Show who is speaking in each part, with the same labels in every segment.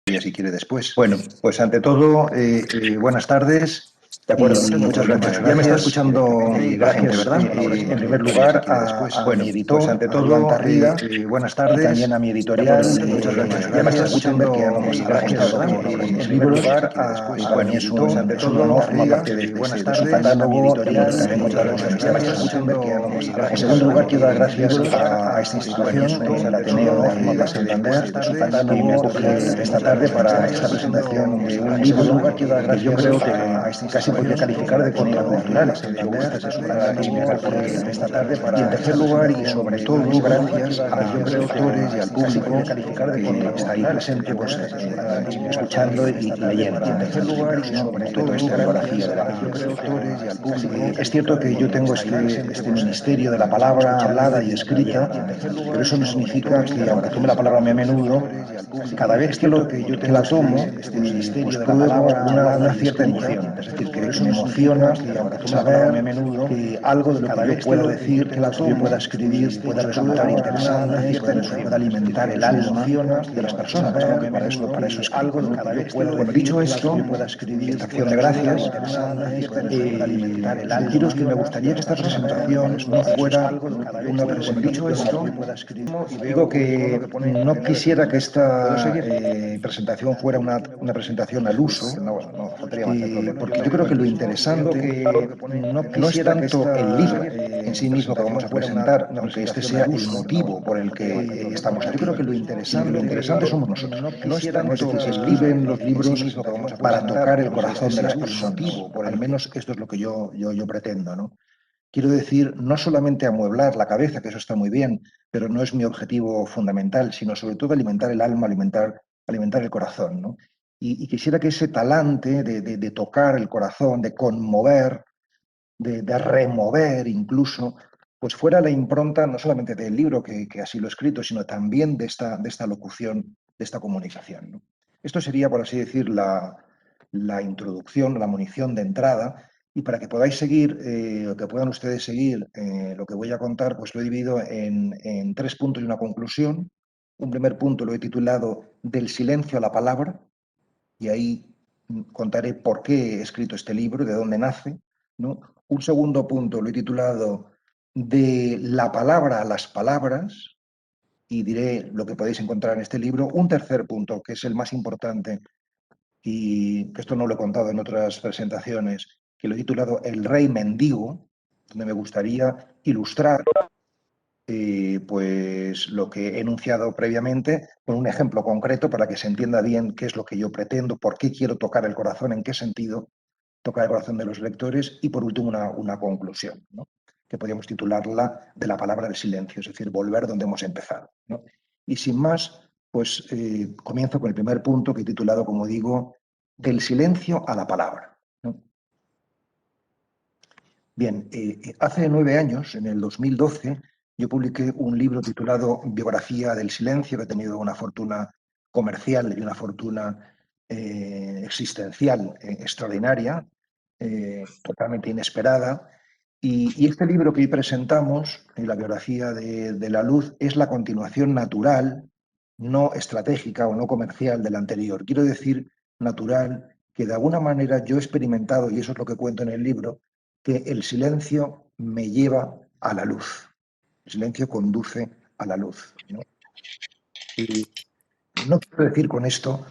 Speaker 1: Si quiere después. Bueno, pues ante todo, buenas tardes.
Speaker 2: De acuerdo,
Speaker 1: Muchas gracias. Ya me está escuchando la gente, ¿verdad? En primer lugar, a mi editor, pues ante todo,
Speaker 2: Tarrida,
Speaker 1: buenas tardes.
Speaker 2: y también a mi editorial.
Speaker 1: Muchas gracias.
Speaker 2: Ya me está escuchando
Speaker 1: gracias, ¿verdad?
Speaker 2: mis
Speaker 1: En
Speaker 2: libros.
Speaker 1: primer lugar,
Speaker 2: Para mí es un honor formar parte de
Speaker 1: buenas
Speaker 2: su
Speaker 1: tardes.
Speaker 2: catálogo y
Speaker 1: Editorial,
Speaker 2: también contar con su
Speaker 1: ya me está
Speaker 2: amistad.
Speaker 1: escuchando.
Speaker 2: En segundo lugar, quiero dar gracias a esta institución, el Ateneo de Santander, de su catálogo, esta tarde para esta presentación de un libro que yo creo que casi podría calificar de contracultural.
Speaker 1: Esta tarde para, y en tercer lugar, y sobre todo, gracias a los lectores y al público que está ahí presente, pues, escuchando y leyendo. En tercer lugar, y sobre todo, esta biografía de la luz. Es cierto que yo tengo este ministerio de la palabra hablada y escrita, pero eso no significa que, aunque tome la palabra muy a menudo, cada vez que la tomo, pues pruebo una cierta emoción. Es decir, que me emociona saber que algo de lo que yo pueda decir, que yo pueda escribir, pueda resultar interesante, pueda alimentar el alma de las personas, ¿no? Para eso escribo, ¿no? Bueno, dicho esto, esta acción de gracias, deciros que me gustaría que esta presentación no fuera una presentación. Digo que no quisiera que esta presentación fuera una presentación al uso, porque yo creo que lo interesante no es tanto el libro en sí mismo que vamos a presentar, aunque este sea el motivo por el que estamos aquí. Yo creo que lo interesante somos nosotros. No es tanto se escriben los libros para tocar el corazón de las personas. Al menos esto es lo que yo pretendo, ¿no? Quiero decir, no solamente amueblar la cabeza, que eso está muy bien, pero no es mi objetivo fundamental, sino sobre todo alimentar el alma, alimentar el corazón, ¿no? Y quisiera que ese talante de tocar el corazón, de conmover, de remover incluso, pues fuera la impronta no solamente del libro, que así lo he escrito, sino también de esta locución, de esta comunicación, ¿no? Esto sería, por así decir, la introducción, la munición de entrada. Y para que podáis seguir, o que puedan ustedes seguir lo que voy a contar, pues lo he dividido en 3 puntos y una conclusión. Un primer punto lo he titulado Del silencio a la palabra, y ahí contaré por qué he escrito este libro, de dónde nace, ¿no? Un segundo punto lo he titulado De la palabra a las palabras, y diré lo que podéis encontrar en este libro. Un tercer punto, que es el más importante, y que esto no lo he contado en otras presentaciones, que lo he titulado El rey mendigo, donde me gustaría ilustrar pues lo que he enunciado previamente con un ejemplo concreto para que se entienda bien qué es lo que yo pretendo, por qué quiero tocar el corazón, en qué sentido tocar el corazón de los lectores, y por último una conclusión, ¿no? Que podríamos titularla De la palabra del silencio, es decir, volver donde hemos empezado, ¿no? Y sin más, pues comienzo con el primer punto, que he titulado, como digo, Del silencio a la palabra, ¿no? Bien, hace 9 años, en el 2012, yo publiqué un libro titulado Biografía del silencio, que ha tenido una fortuna comercial y una fortuna existencial extraordinaria, totalmente inesperada. Y este libro que hoy presentamos, la biografía de la luz, es la continuación natural, no estratégica o no comercial de la anterior. Quiero decir, natural, que de alguna manera yo he experimentado, y eso es lo que cuento en el libro, que el silencio me lleva a la luz. El silencio conduce a la luz, ¿no? Y no quiero decir con esto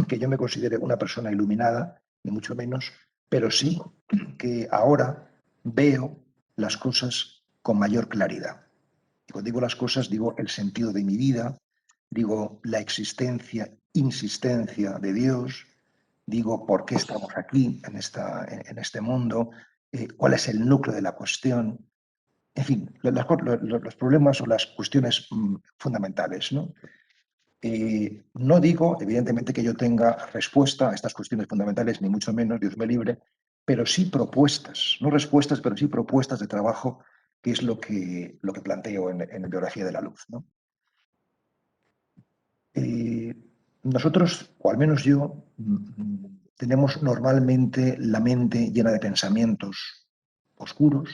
Speaker 1: que yo me considere una persona iluminada, ni mucho menos, pero sí que ahora veo las cosas con mayor claridad. Y cuando digo las cosas, digo el sentido de mi vida, digo la existencia, insistencia de Dios, digo por qué estamos aquí en este mundo, cuál es el núcleo de la cuestión, en fin, los problemas o las cuestiones fundamentales, ¿no? No digo, evidentemente, que yo tenga respuesta a estas cuestiones fundamentales, ni mucho menos, Dios me libre, pero sí propuestas, no respuestas, pero sí propuestas de trabajo, que es lo que planteo en Biografía de la Luz, ¿no? Nosotros, o al menos yo, tenemos normalmente la mente llena de pensamientos oscuros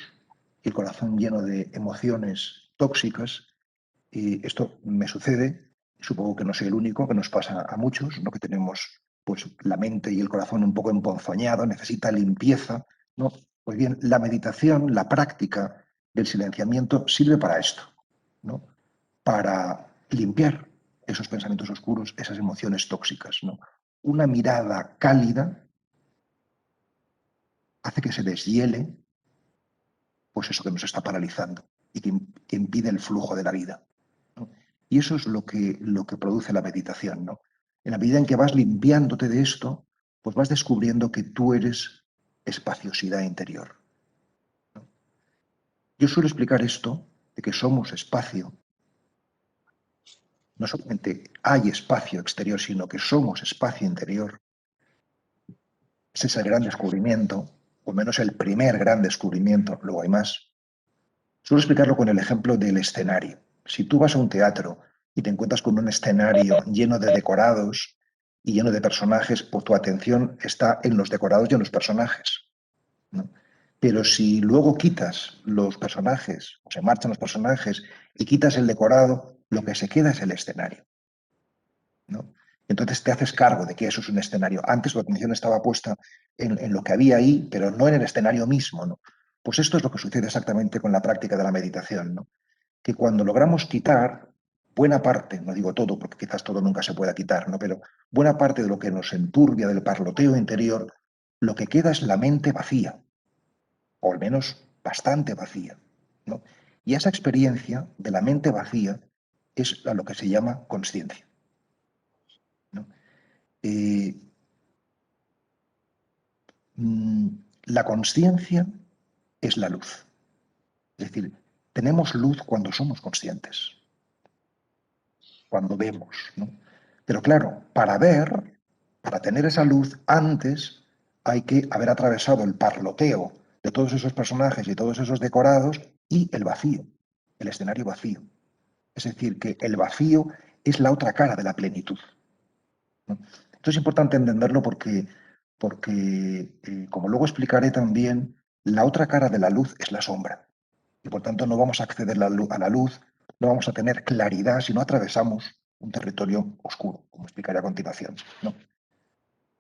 Speaker 1: y el corazón lleno de emociones tóxicas. Y esto me sucede, supongo que no soy el único, que nos pasa a muchos, ¿no? Que tenemos pues, la mente y el corazón un poco emponzoñado, necesita limpieza, ¿no? Pues bien, la meditación, la práctica del silenciamiento sirve para esto, ¿no? Para limpiar esos pensamientos oscuros, esas emociones tóxicas, ¿no? Una mirada cálida hace que se deshiele pues eso que nos está paralizando y que impide el flujo de la vida, ¿no? Y eso es lo que produce la meditación, ¿no? En la medida en que vas limpiándote de esto, pues vas descubriendo que tú eres espaciosidad interior, ¿no? Yo suelo explicar esto, de que somos espacio. No solamente hay espacio exterior, sino que somos espacio interior. Ese es el gran descubrimiento, o menos el primer gran descubrimiento, luego hay más. Suelo explicarlo con el ejemplo del escenario. Si tú vas a un teatro y te encuentras con un escenario lleno de decorados y lleno de personajes, pues tu atención está en los decorados y en los personajes, ¿no? Pero si luego quitas los personajes, o se marchan los personajes, y quitas el decorado, lo que se queda es el escenario, ¿no? Entonces te haces cargo de que eso es un escenario. Antes tu atención estaba puesta en lo que había ahí, pero no en el escenario mismo, ¿no? Pues esto es lo que sucede exactamente con la práctica de la meditación, ¿no? Que cuando logramos quitar buena parte, no digo todo, porque quizás todo nunca se pueda quitar, ¿no? Pero buena parte de lo que nos enturbia del parloteo interior, lo que queda es la mente vacía, o al menos bastante vacía, ¿no? Y esa experiencia de la mente vacía es a lo que se llama consciencia, ¿no? Eh, la consciencia es la luz. Es decir, tenemos luz cuando somos conscientes, cuando vemos, ¿no? Pero claro, para ver, para tener esa luz, antes hay que haber atravesado el parloteo de todos esos personajes y todos esos decorados y el vacío, el escenario vacío. Es decir, que el vacío es la otra cara de la plenitud, ¿no? Esto es importante entenderlo porque como luego explicaré también, la otra cara de la luz es la sombra. Y por tanto no vamos a acceder a la luz, no vamos a tener claridad si no atravesamos un territorio oscuro, como explicaré a continuación, ¿no?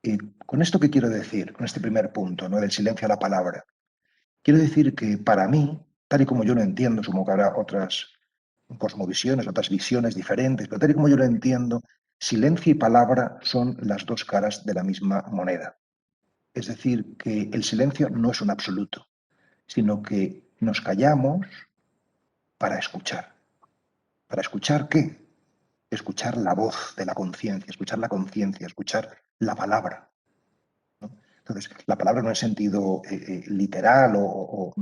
Speaker 1: Y con esto, ¿qué quiero decir? Con este primer punto, ¿no? Del silencio a la palabra. Quiero decir que para mí, tal y como yo lo entiendo, supongo que habrá otras cosmovisiones, otras visiones diferentes, pero tal y como yo lo entiendo, silencio y palabra son las dos caras de la misma moneda. Es decir, que el silencio no es un absoluto, sino que nos callamos para escuchar. ¿Para escuchar qué? Escuchar la voz de la conciencia, escuchar la palabra, ¿no? Entonces, la palabra no en sentido literal o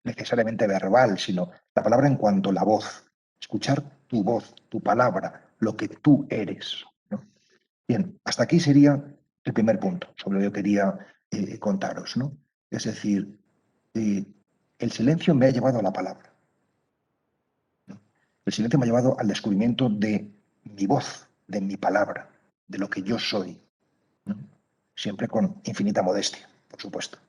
Speaker 1: necesariamente verbal, sino la palabra en cuanto a la voz, escuchar tu voz, tu palabra, lo que tú eres, ¿no? Bien, hasta aquí sería el primer punto sobre lo que yo quería contaros, ¿no? Es decir, eh, el silencio me ha llevado a la palabra, ¿no? El silencio me ha llevado al descubrimiento de mi voz, de mi palabra, de lo que yo soy, ¿no? Siempre con infinita modestia, por supuesto.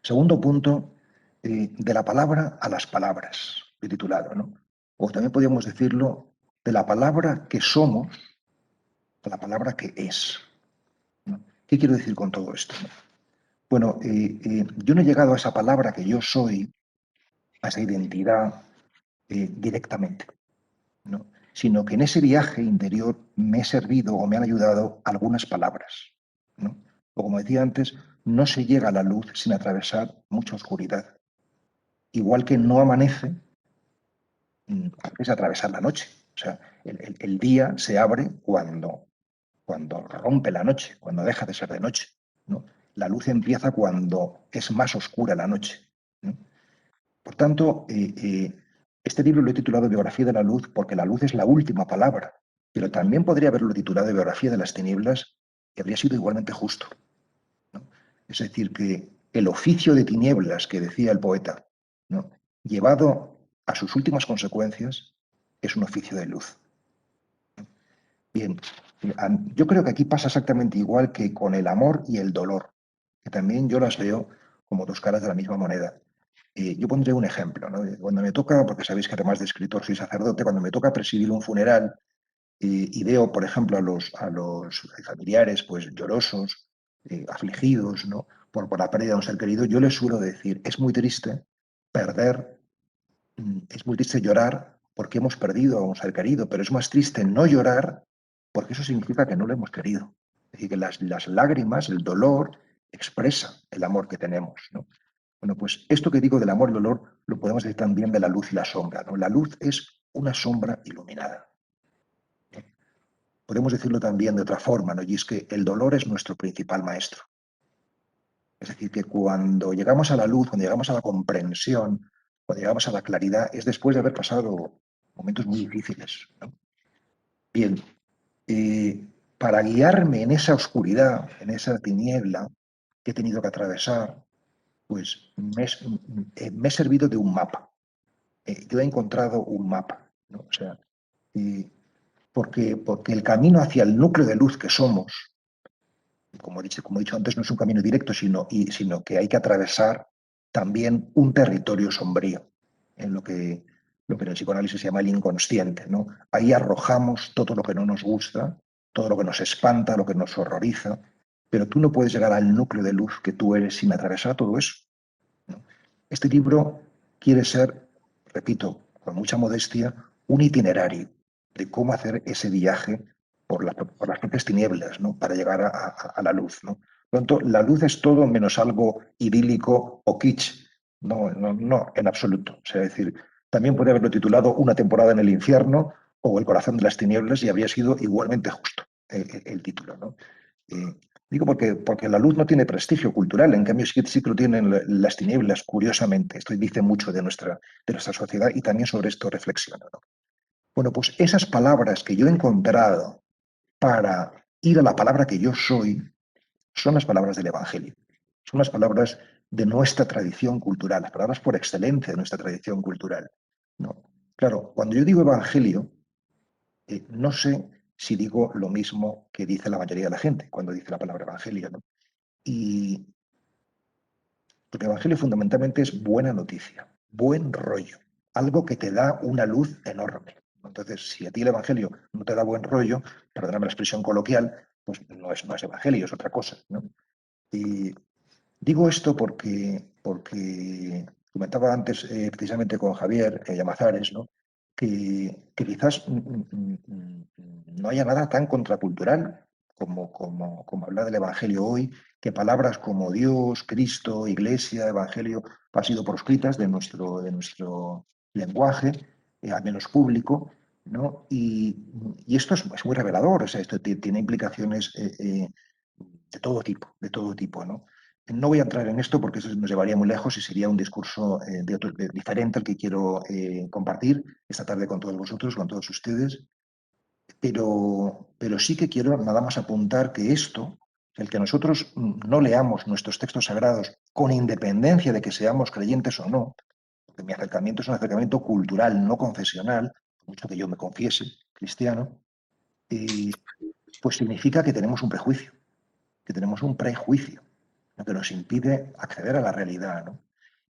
Speaker 1: Segundo punto, de la palabra a las palabras, he titulado, ¿no? O también podríamos decirlo, de la palabra que somos a la palabra que es, ¿no? ¿Qué quiero decir con todo esto? Bueno, yo no he llegado a esa palabra que yo soy, a esa identidad, directamente, ¿no? Sino que en ese viaje interior me he servido o me han ayudado algunas palabras, ¿no? O como decía antes, no se llega a la luz sin atravesar mucha oscuridad. Igual que no amanece antes de atravesar la noche. O sea, el día se abre cuando rompe la noche, cuando deja de ser de noche, ¿no? La luz empieza cuando es más oscura la noche, ¿no? Por tanto, este libro lo he titulado Biografía de la Luz porque la luz es la última palabra, pero también podría haberlo titulado Biografía de las Tinieblas y habría sido igualmente justo, ¿no? Es decir, que el oficio de tinieblas que decía el poeta, ¿no?, llevado a sus últimas consecuencias, es un oficio de luz. Bien, yo creo que aquí pasa exactamente igual que con el amor y el dolor, que también yo las veo como dos caras de la misma moneda. Yo pondré un ejemplo, ¿no? Cuando me toca, porque sabéis que además de escritor soy sacerdote, cuando me toca presidir un funeral y veo, por ejemplo, a los familiares pues llorosos, afligidos, ¿no? Por la pérdida de un ser querido, yo les suelo decir, es muy triste perder, es muy triste llorar porque hemos perdido a un ser querido, pero es más triste no llorar porque eso significa que no lo hemos querido. Es decir, que las lágrimas, el dolor, expresa el amor que tenemos, ¿no? Bueno, pues esto que digo del amor y el dolor lo podemos decir también de la luz y la sombra, ¿no? La luz es una sombra iluminada. Podemos decirlo también de otra forma, ¿no? Y es que el dolor es nuestro principal maestro. Es decir, que cuando llegamos a la luz, cuando llegamos a la comprensión, cuando llegamos a la claridad, es después de haber pasado momentos muy difíciles, ¿no? Bien, para guiarme en esa oscuridad, en esa tiniebla que he tenido que atravesar, pues me he servido de un mapa. Yo he encontrado un mapa, ¿no? O sea, porque el camino hacia el núcleo de luz que somos, como he dicho antes, no es un camino directo, sino que hay que atravesar también un territorio sombrío, en lo que en el psicoanálisis se llama el inconsciente, ¿no? Ahí arrojamos todo lo que no nos gusta, todo lo que nos espanta, lo que nos horroriza, pero tú no puedes llegar al núcleo de luz que tú eres sin atravesar todo eso, ¿no? Este libro quiere ser, repito, con mucha modestia, un itinerario de cómo hacer ese viaje por las propias tinieblas, ¿no? Para llegar a la luz, ¿no? Por lo tanto, la luz es todo menos algo idílico o kitsch. No, no, no, en absoluto. O sea, es decir, también podría haberlo titulado Una temporada en el infierno o El corazón de las tinieblas y habría sido igualmente justo el título, ¿no? Eh, Digo porque la luz no tiene prestigio cultural, en cambio sí que lo tienen las tinieblas, curiosamente. Esto dice mucho de nuestra sociedad y también sobre esto reflexiono, ¿no? Bueno, pues esas palabras que yo he encontrado para ir a la palabra que yo soy son las palabras del Evangelio. Son las palabras de nuestra tradición cultural, las palabras por excelencia de nuestra tradición cultural, ¿no? Claro, cuando yo digo Evangelio, no sé si digo lo mismo que dice la mayoría de la gente cuando dice la palabra Evangelio, ¿no? Y porque el Evangelio fundamentalmente es buena noticia, buen rollo, algo que te da una luz enorme. Entonces, si a ti el Evangelio no te da buen rollo, perdóname la expresión coloquial, pues no es Evangelio, es otra cosa, ¿no? Y digo esto porque comentaba antes precisamente con Javier Llamazares, ¿no? Que quizás no haya nada tan contracultural como hablar del Evangelio hoy, que palabras como Dios, Cristo, Iglesia, Evangelio han sido proscritas de nuestro lenguaje, al menos público, ¿no? Y esto es muy revelador, o sea, esto tiene implicaciones de todo tipo, ¿no? No voy a entrar en esto porque eso nos llevaría muy lejos y sería un discurso diferente al que quiero compartir esta tarde con todos vosotros, con todos ustedes, pero sí que quiero nada más apuntar que esto, el que nosotros no leamos nuestros textos sagrados con independencia de que seamos creyentes o no, porque mi acercamiento es un acercamiento cultural, no confesional, mucho que yo me confiese cristiano, eh, pues significa que tenemos un prejuicio, lo que nos impide acceder a la realidad, ¿no?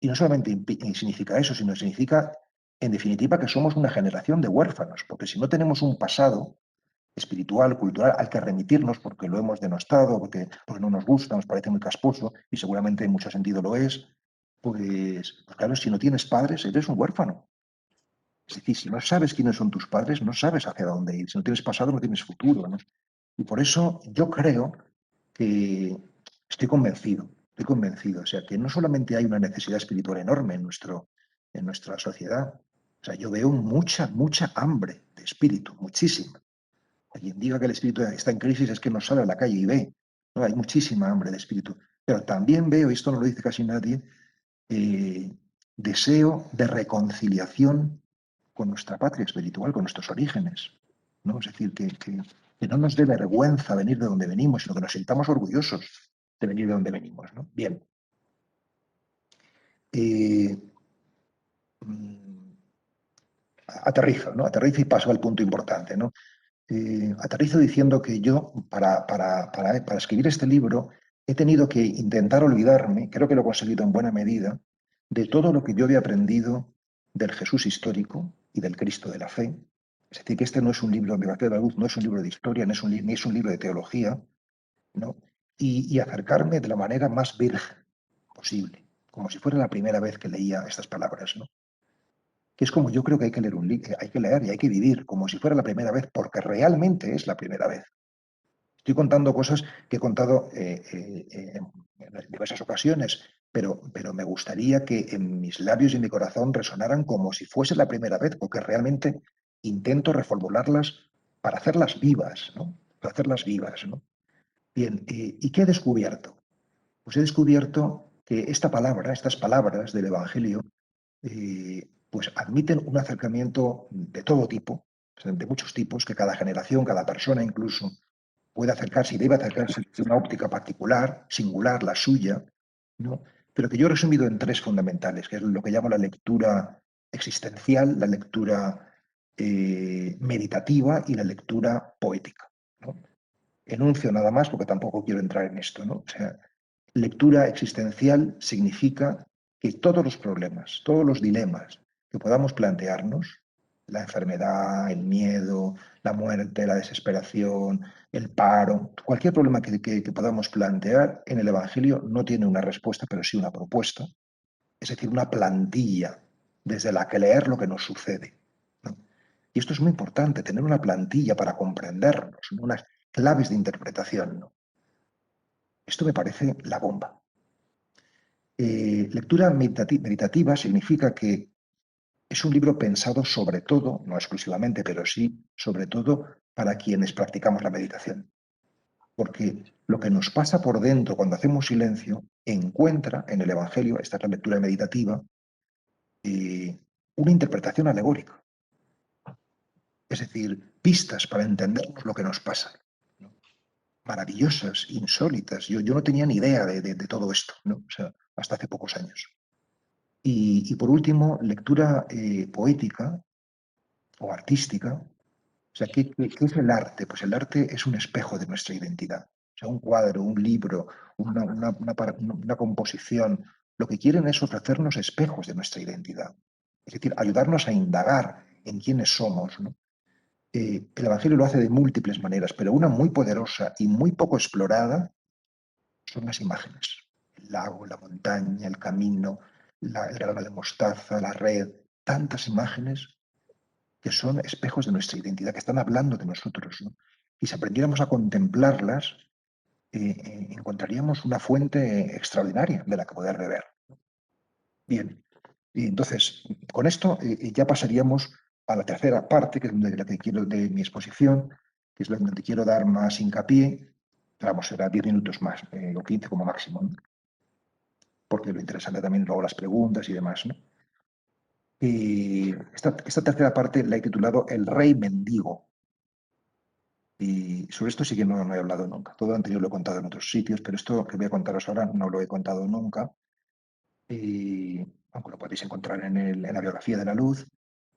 Speaker 1: Y no solamente significa eso, sino significa, en definitiva, que somos una generación de huérfanos, porque si no tenemos un pasado espiritual, cultural, al que remitirnos porque lo hemos denostado, porque no nos gusta, nos parece muy casposo, y seguramente en mucho sentido lo es, pues claro, si no tienes padres, eres un huérfano. Es decir, si no sabes quiénes son tus padres, no sabes hacia dónde ir. Si no tienes pasado, no tienes futuro, ¿no? Y por eso yo creo que estoy convencido, o sea, que no solamente hay una necesidad espiritual enorme en nuestra sociedad, o sea, yo veo mucha, mucha hambre de espíritu, muchísima. Quien diga que el espíritu está en crisis es que no sale a la calle y ve, ¿no? Hay muchísima hambre de espíritu. Pero también veo, y esto no lo dice casi nadie, eh, deseo de reconciliación con nuestra patria espiritual, con nuestros orígenes, ¿no? Es decir, que no nos dé vergüenza venir de donde venimos, sino que nos sintamos orgullosos de venir de donde venimos, ¿no? Bien. Eh, mm, Aterrizo, ¿no? Aterrizo y paso al punto importante, ¿no? Aterrizo diciendo que yo, para escribir este libro, he tenido que intentar olvidarme, creo que lo he conseguido en buena medida, de todo lo que yo había aprendido del Jesús histórico y del Cristo de la fe. Es decir, que este no es un libro, Biografía de la Luz, no es un libro de historia, ni es un libro de teología, ¿no? Y acercarme de la manera más virgen posible, como si fuera la primera vez que leía estas palabras, ¿no? Que es como yo creo que hay que leer un libro, hay que leer y hay que vivir como si fuera la primera vez, porque realmente es la primera vez. Estoy contando cosas que he contado en diversas ocasiones, pero me gustaría que en mis labios y en mi corazón resonaran como si fuese la primera vez, porque realmente intento reformularlas para hacerlas vivas, ¿no? Para hacerlas vivas, ¿no? Bien, ¿y qué he descubierto? Pues he descubierto que estas palabras del Evangelio, pues admiten un acercamiento de todo tipo, de muchos tipos, que cada generación, cada persona incluso, puede acercarse y debe acercarse de una óptica particular, singular, la suya, ¿no? Pero que yo he resumido en tres fundamentales, que es lo que llamo la lectura existencial, la lectura meditativa y la lectura poética, ¿no? Enuncio nada más porque tampoco quiero entrar en esto, ¿no? O sea, lectura existencial significa que todos los problemas, todos los dilemas que podamos plantearnos, la enfermedad, el miedo, la muerte, la desesperación, el paro, cualquier problema que podamos plantear en el Evangelio no tiene una respuesta, pero sí una propuesta, es decir, una plantilla desde la que leer lo que nos sucede, ¿no? Y esto es muy importante, tener una plantilla para comprendernos, ¿no? Unas claves de interpretación, ¿no? Esto me parece la bomba. Lectura meditativa significa que es un libro pensado sobre todo, no exclusivamente, pero sí sobre todo para quienes practicamos la meditación. Porque lo que nos pasa por dentro cuando hacemos silencio encuentra en el Evangelio, esta es la lectura meditativa, una interpretación alegórica. Es decir, pistas para entendernos lo que nos pasa, ¿no? Maravillosas, insólitas. Yo no tenía ni idea de todo esto, ¿no? O sea, hasta hace pocos años. Y por último, lectura poética o artística. O sea, ¿qué es el arte? Pues el arte es un espejo de nuestra identidad. O sea, un cuadro, un libro, una composición, lo que quieren es ofrecernos espejos de nuestra identidad. Es decir, ayudarnos a indagar en quiénes somos, ¿no? El Evangelio lo hace de múltiples maneras, pero una muy poderosa y muy poco explorada son las imágenes. El lago, la montaña, el camino, el grano de mostaza, la red, tantas imágenes que son espejos de nuestra identidad, que están hablando de nosotros, ¿no? Y si aprendiéramos a contemplarlas, encontraríamos una fuente extraordinaria de la que poder beber. Bien, y entonces, con esto ya pasaríamos a la tercera parte, que es de la que quiero de mi exposición, que es donde quiero dar más hincapié. Vamos, será 10 minutos más, o 15 como máximo, ¿no? Porque lo interesante también luego las preguntas y demás, ¿no? Y esta tercera parte la he titulado El Rey Mendigo. Y sobre esto sí que no he hablado nunca. Todo lo anterior lo he contado en otros sitios, pero esto que voy a contaros ahora no lo he contado nunca. Y, aunque lo podéis encontrar en la biografía de la luz,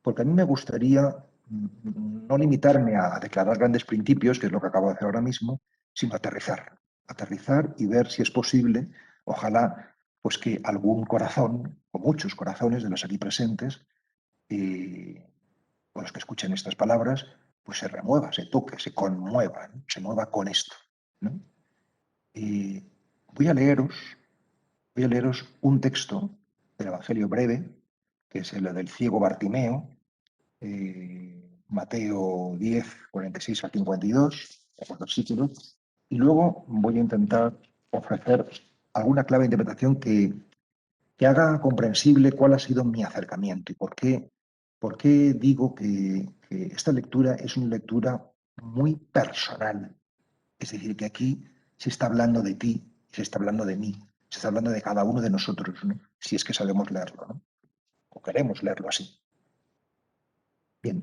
Speaker 1: porque a mí me gustaría no limitarme a declarar grandes principios, que es lo que acabo de hacer ahora mismo, sino aterrizar. Aterrizar y ver si es posible, ojalá, pues que algún corazón, o muchos corazones de los aquí presentes, o los que escuchen estas palabras, pues se remueva, se toque, se conmueva, ¿no? Se mueva con esto, ¿no? Y voy a leeros un texto del Evangelio breve, que es el del ciego Bartimeo, Mateo 10, 46 al 52, los versículos, y luego voy a intentar ofrecer alguna clave de interpretación que haga comprensible cuál ha sido mi acercamiento y por qué digo que esta lectura es una lectura muy personal. Es decir, que aquí se está hablando de ti, se está hablando de mí, se está hablando de cada uno de nosotros, ¿no? Si es que sabemos leerlo, ¿no? O queremos leerlo así. Bien,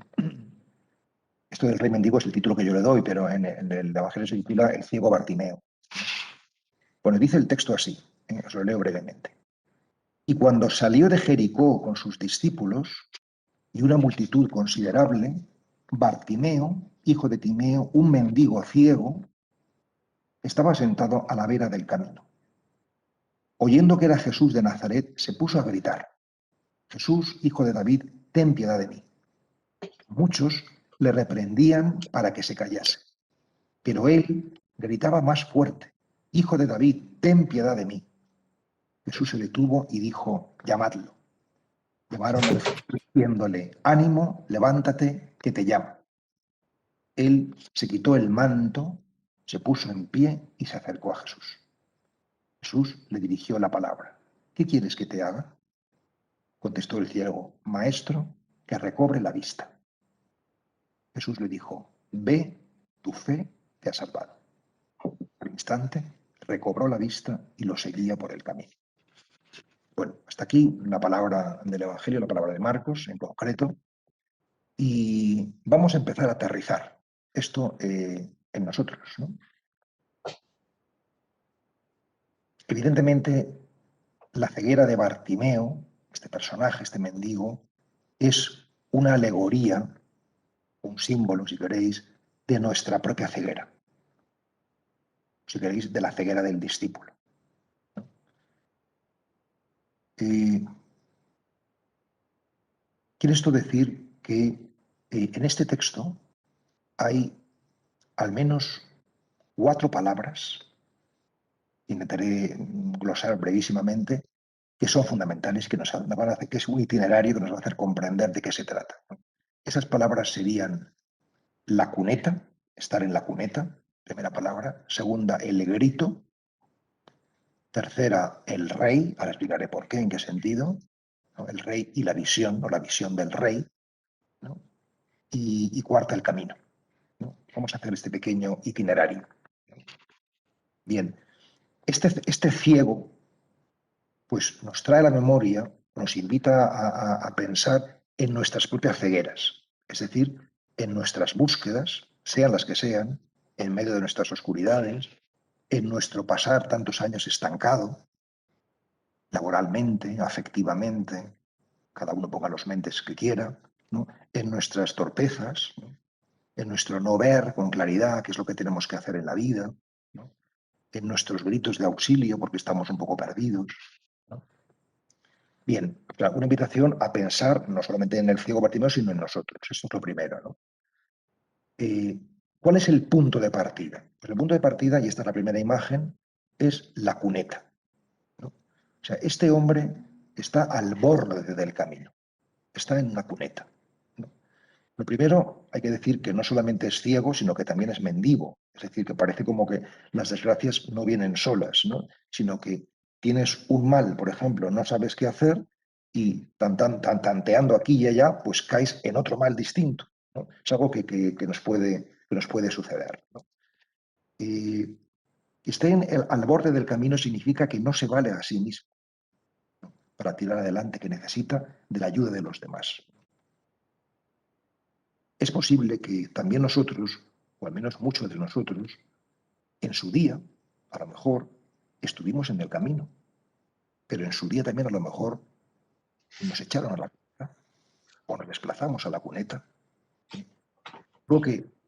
Speaker 1: esto del rey mendigo es el título que yo le doy, pero en el Evangelio se titula El ciego Bartimeo. Bueno, dice el texto así, os lo leo brevemente. Y cuando salió de Jericó con sus discípulos y una multitud considerable, Bartimeo, hijo de Timeo, un mendigo ciego, estaba sentado a la vera del camino. oyendo que era Jesús de Nazaret, se puso a gritar: Jesús, hijo de David, ten piedad de mí. Muchos le reprendían para que se callase, pero él gritaba más fuerte: Hijo de David, ten piedad de mí. Jesús se detuvo y dijo: llamadlo. Llamaron a Jesús diciéndole: ánimo, levántate, que te llama. Él se quitó el manto, se puso en pie y se acercó a Jesús. Jesús le dirigió la palabra: ¿qué quieres que te haga? Contestó el ciego: maestro, que recobre la vista. Jesús le dijo: ve, tu fe te ha salvado. Al instante recobró la vista y lo seguía por el camino. Bueno, hasta aquí la palabra del Evangelio, la palabra de Marcos en concreto, y vamos a empezar a aterrizar esto en nosotros, ¿no? Evidentemente, la ceguera de Bartimeo, este personaje, este mendigo, es una alegoría, un símbolo, si queréis, de nuestra propia ceguera, si queréis, de la ceguera del discípulo. Quiere esto decir que en este texto hay al menos 4 palabras, intentaré glosar brevísimamente, que son fundamentales, que nos van a hacer, que es un itinerario que nos va a hacer comprender de qué se trata. Esas palabras serían la cuneta, estar en la cuneta, primera palabra. Segunda, el grito. Tercera, el rey, ahora explicaré por qué, en qué sentido, ¿no? El rey y la visión, o la visión del rey, ¿no? Y cuarta, el camino, ¿no? Vamos a hacer este pequeño itinerario. Bien, este ciego pues nos trae a la memoria, nos invita a pensar en nuestras propias cegueras, es decir, en nuestras búsquedas, sean las que sean, en medio de nuestras oscuridades, en nuestro pasar tantos años estancado, laboralmente, afectivamente, cada uno ponga los mentes que quiera, ¿no? En nuestras torpezas, ¿no? En nuestro no ver con claridad qué es lo que tenemos que hacer en la vida, ¿no? En nuestros gritos de auxilio porque estamos un poco perdidos, ¿no? Bien, una invitación a pensar no solamente en el ciego Bartimeo, sino en nosotros. Esto es lo primero, ¿no? ¿Cuál es el punto de partida? Pues el punto de partida, y esta es la primera imagen, es la cuneta, ¿no? O sea, este hombre está al borde del camino, está en una cuneta, ¿no? Lo primero, hay que decir que no solamente es ciego, sino que también es mendigo. Es decir, que parece como que las desgracias no vienen solas, ¿no? Sino que tienes un mal, por ejemplo, no sabes qué hacer y tanteando aquí y allá, pues caes en otro mal distinto, ¿no? Es algo que nos puede suceder, ¿no? Y que esté al borde del camino significa que no se vale a sí mismo, ¿no? Para tirar adelante, que necesita de la ayuda de los demás. Es posible que también nosotros, o al menos muchos de nosotros, en su día, a lo mejor, estuvimos en el camino, pero en su día también a lo mejor nos echaron a la cuneta o nos desplazamos a la cuneta. Creo que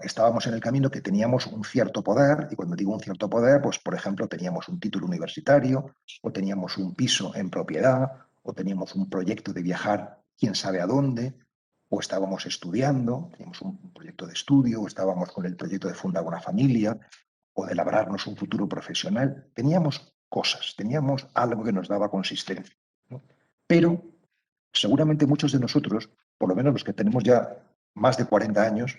Speaker 1: estábamos en el camino, que teníamos un cierto poder, y cuando digo un cierto poder, pues por ejemplo teníamos un título universitario, o teníamos un piso en propiedad, o teníamos un proyecto de viajar quién sabe a dónde, o estábamos estudiando, teníamos un proyecto de estudio, o estábamos con el proyecto de fundar una familia, o de labrarnos un futuro profesional. Teníamos cosas, teníamos algo que nos daba consistencia, ¿no? Pero seguramente muchos de nosotros, por lo menos los que tenemos ya más de 40 años,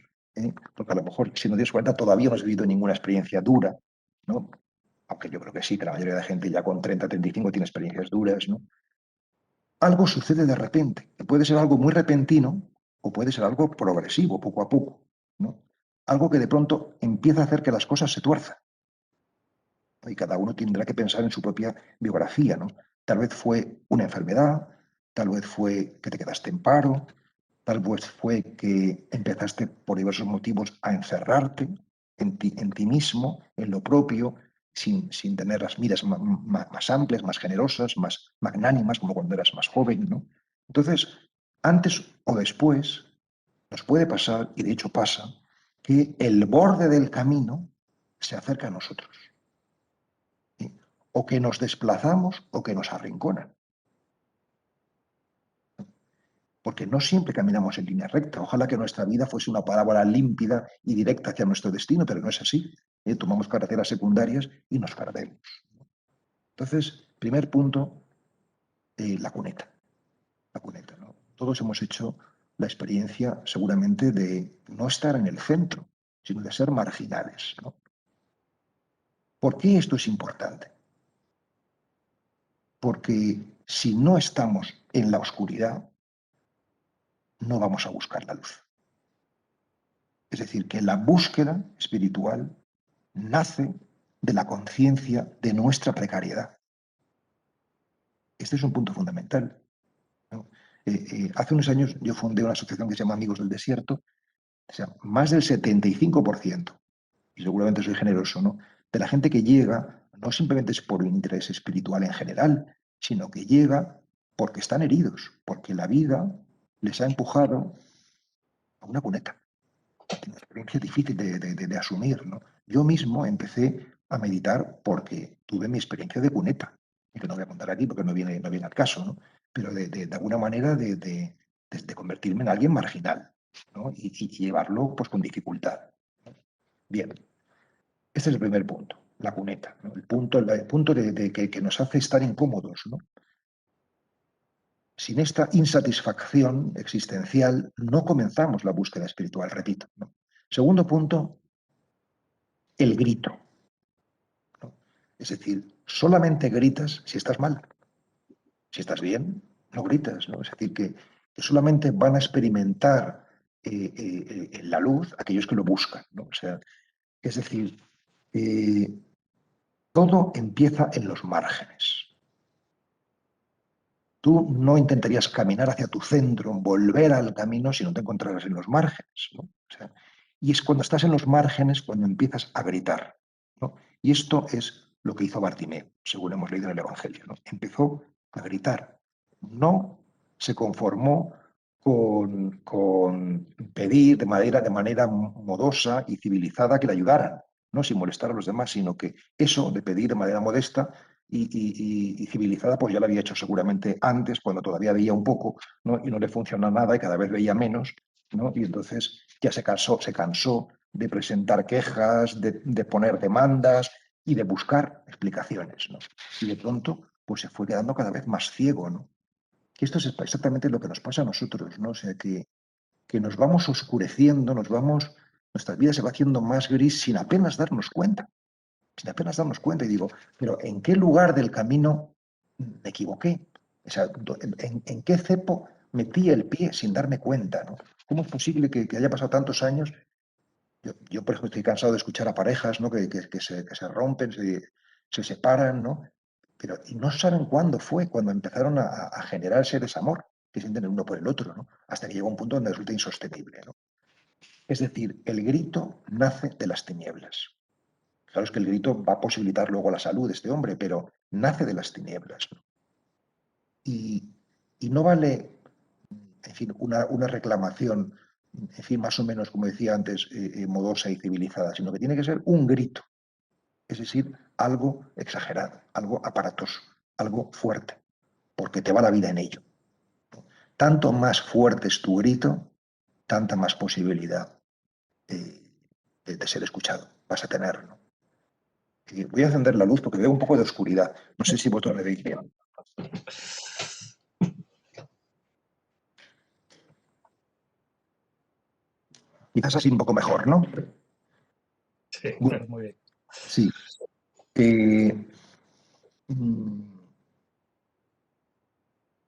Speaker 1: porque a lo mejor si no tienes 40 todavía no has vivido ninguna experiencia dura, ¿no? Aunque yo creo que sí, que la mayoría de gente ya con 30, 35 tiene experiencias duras, ¿no? Algo sucede de repente, que puede ser algo muy repentino o puede ser algo progresivo, poco a poco, ¿no? Algo que de pronto empieza a hacer que las cosas se tuerzan, ¿no? Y cada uno tendrá que pensar en su propia biografía, ¿no? Tal vez fue una enfermedad, tal vez fue que te quedaste en paro, tal vez fue que empezaste por diversos motivos a encerrarte en ti mismo, en lo propio, sin tener las miras más amplias, más generosas, más magnánimas, como cuando eras más joven, ¿no? Entonces, antes o después, nos puede pasar, y de hecho pasa, que el borde del camino se acerca a nosotros, ¿sí? o que nos desplazamos o que nos arrinconan. Porque no siempre caminamos en línea recta. Ojalá que nuestra vida fuese una parábola límpida y directa hacia nuestro destino, pero no es así. Tomamos carreteras secundarias y nos perdemos. Entonces, primer punto, la cuneta. La cuneta, ¿no? Todos hemos hecho la experiencia, seguramente, de no estar en el centro, sino de ser marginales, ¿no? ¿Por qué esto es importante? Porque si no estamos en la oscuridad, no vamos a buscar la luz. Es decir, que la búsqueda espiritual nace de la conciencia de nuestra precariedad. Este es un punto fundamental, ¿no? Hace unos años yo fundé una asociación que se llama Amigos del Desierto. O sea, más del 75%, y seguramente soy generoso, ¿no?, de la gente que llega no simplemente es por un interés espiritual en general, sino que llega porque están heridos, porque la vida les ha empujado a una cuneta. Una experiencia difícil de asumir, ¿no? Yo mismo empecé a meditar porque tuve mi experiencia de cuneta, y que no voy a contar aquí porque no viene al caso, ¿no? Pero de alguna manera de convertirme en alguien marginal, ¿no? Y llevarlo pues con dificultad. Bien, este es el primer punto, la cuneta, ¿no? El punto de que nos hace estar incómodos, ¿no? Sin esta insatisfacción existencial no comenzamos la búsqueda espiritual, repito, ¿no? Segundo punto, el grito, ¿no? Es decir, solamente gritas si estás mal. Si estás bien, no gritas, ¿no? Es decir, que solamente van a experimentar la luz aquellos que lo buscan, ¿no? O sea, es decir, eh, todo empieza en los márgenes. Tú no intentarías caminar hacia tu centro, volver al camino si no te encontraras en los márgenes, ¿no? O sea, y es cuando estás en los márgenes cuando empiezas a gritar, ¿no? Y esto es lo que hizo Bartimeo, según hemos leído en el Evangelio, ¿no? Empezó a gritar. No se conformó con pedir de manera modosa y civilizada que le ayudaran, no sin molestar a los demás, sino que eso de pedir de manera modesta y civilizada, pues ya lo había hecho seguramente antes, cuando todavía veía un poco, ¿no? Y no le funciona nada y cada vez veía menos, ¿no? Y entonces ya se cansó de presentar quejas, de poner demandas y de buscar explicaciones, ¿no? Y de pronto, pues se fue quedando cada vez más ciego, ¿no? Que esto es exactamente lo que nos pasa a nosotros, ¿no? O sea, que nos vamos oscureciendo, nuestra vida se va haciendo más gris sin apenas darnos cuenta. Sin apenas darnos cuenta y digo, pero ¿en qué lugar del camino me equivoqué? O sea, ¿en qué cepo metí el pie sin darme cuenta, ¿no? ¿Cómo es posible que haya pasado tantos años? Yo, por ejemplo, estoy cansado de escuchar a parejas, ¿no?, que se rompen, se separan, ¿no? Pero y no saben cuándo fue, cuando empezaron a generarse desamor que sienten el uno por el otro, ¿no? Hasta que llega un punto donde resulta insostenible, ¿no? Es decir, el grito nace de las tinieblas. Claro, es que el grito va a posibilitar luego la salud de este hombre, pero nace de las tinieblas, ¿no? Y, y no vale, en fin, una reclamación, en fin, más o menos, como decía antes, modosa y civilizada, sino que tiene que ser un grito, es decir, algo exagerado, algo aparatoso, algo fuerte, porque te va la vida en ello. Tanto más fuerte es tu grito, tanta más posibilidad de ser escuchado vas a tener, ¿no? Voy a encender la luz porque veo un poco de oscuridad. No sé si vosotros me veis bien. Quizás así un poco mejor, ¿no?
Speaker 3: Sí,
Speaker 1: Bueno,
Speaker 3: muy bien.
Speaker 1: sí.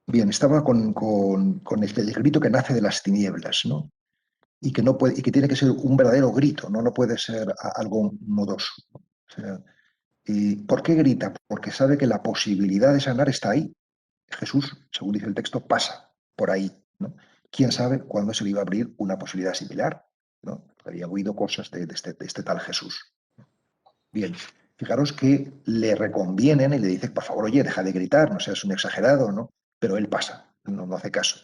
Speaker 1: Bien, estaba con el grito que nace de las tinieblas, ¿no? Y que, no puede, y que tiene que ser un verdadero grito, no puede ser algo modoso. O sea, ¿por qué grita? Porque sabe que la posibilidad de sanar está ahí. Jesús, según dice el texto, pasa por ahí, ¿no? ¿Quién sabe cuándo se le iba a abrir una posibilidad similar, ¿no? Había oído cosas de este tal Jesús. Bien, fijaros que le reconvienen y le dicen, por favor, oye, deja de gritar, no seas un exagerado, ¿no? Pero él pasa, no hace caso.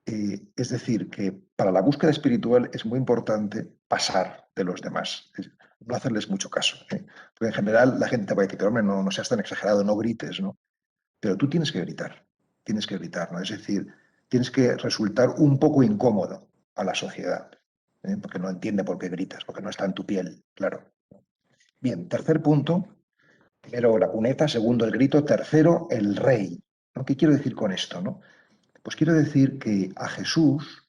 Speaker 1: Es decir, que para la búsqueda espiritual es muy importante pasar de los demás. no hacerles mucho caso. Porque en general la gente te va a decir, pero hombre, no seas tan exagerado, no grites, ¿no? Pero tú tienes que gritar, ¿no? Es decir, tienes que resultar un poco incómodo a la sociedad, porque no entiende por qué gritas, porque no está en tu piel, claro. Bien, tercer punto, primero la cuneta, segundo el grito, tercero el rey. ¿No? ¿Qué quiero decir con esto? ¿No? Pues quiero decir que a Jesús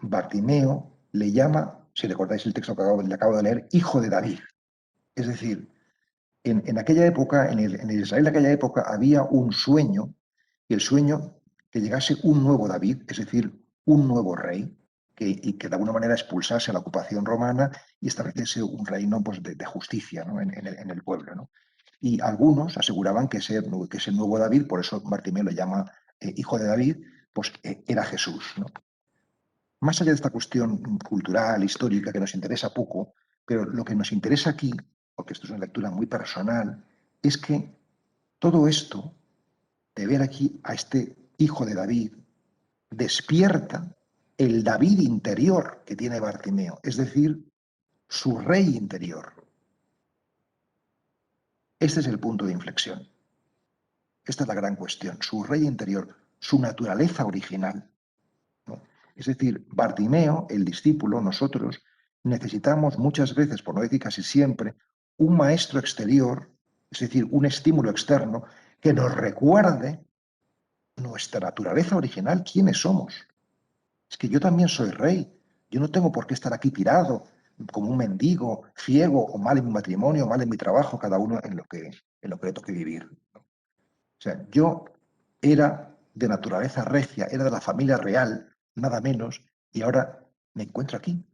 Speaker 1: Bartimeo le llama, si recordáis el texto que le acabo de leer, hijo de David. Es decir, en aquella época, en el Israel de aquella época, había un sueño, y el sueño que llegase un nuevo David, es decir, un nuevo rey, y que de alguna manera expulsase a la ocupación romana y estableciese un reino pues, de justicia, ¿no? en el pueblo. ¿no? Y algunos aseguraban que ese nuevo David, por eso Bartimeo le llama hijo de David, pues era Jesús. ¿no? Más allá de esta cuestión cultural, histórica, que nos interesa poco, pero lo que nos interesa aquí, porque esto es una lectura muy personal, es que todo esto, de ver aquí a este hijo de David, despierta el David interior que tiene Bartimeo, es decir, su rey interior. Este es el punto de inflexión. Esta es la gran cuestión, su rey interior, su naturaleza original. ¿no? Es decir, Bartimeo, el discípulo, nosotros, necesitamos muchas veces, por no decir casi siempre, un maestro exterior, es decir, un estímulo externo que nos recuerde nuestra naturaleza original, quiénes somos. Es que yo también soy rey, yo no tengo por qué estar aquí tirado como un mendigo, ciego o mal en mi matrimonio, mal en mi trabajo, cada uno en lo que le toque vivir. O sea, yo era de naturaleza recia, era de la familia real, nada menos, y ahora me encuentro aquí,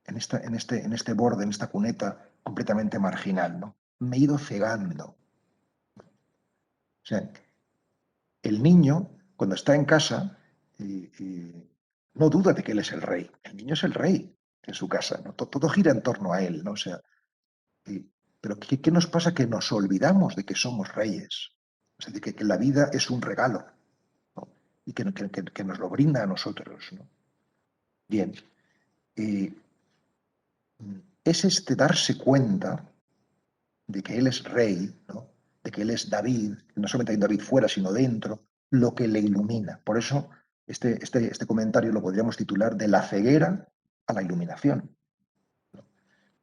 Speaker 1: en este borde, en esta cuneta completamente marginal. ¿no? Me he ido cegando. O sea, el niño, cuando está en casa, no duda de que él es el rey. El niño es el rey en su casa. ¿no? Todo gira en torno a él. ¿no? O sea, pero ¿qué nos pasa? Que nos olvidamos de que somos reyes. Es decir, que la vida es un regalo. ¿no? Y que nos lo brinda a nosotros. ¿no? Bien, es este darse cuenta de que Él es rey, ¿no? de que Él es David, no solamente hay David fuera, sino dentro, lo que le ilumina. Por eso este comentario lo podríamos titular de la ceguera a la iluminación. ¿no?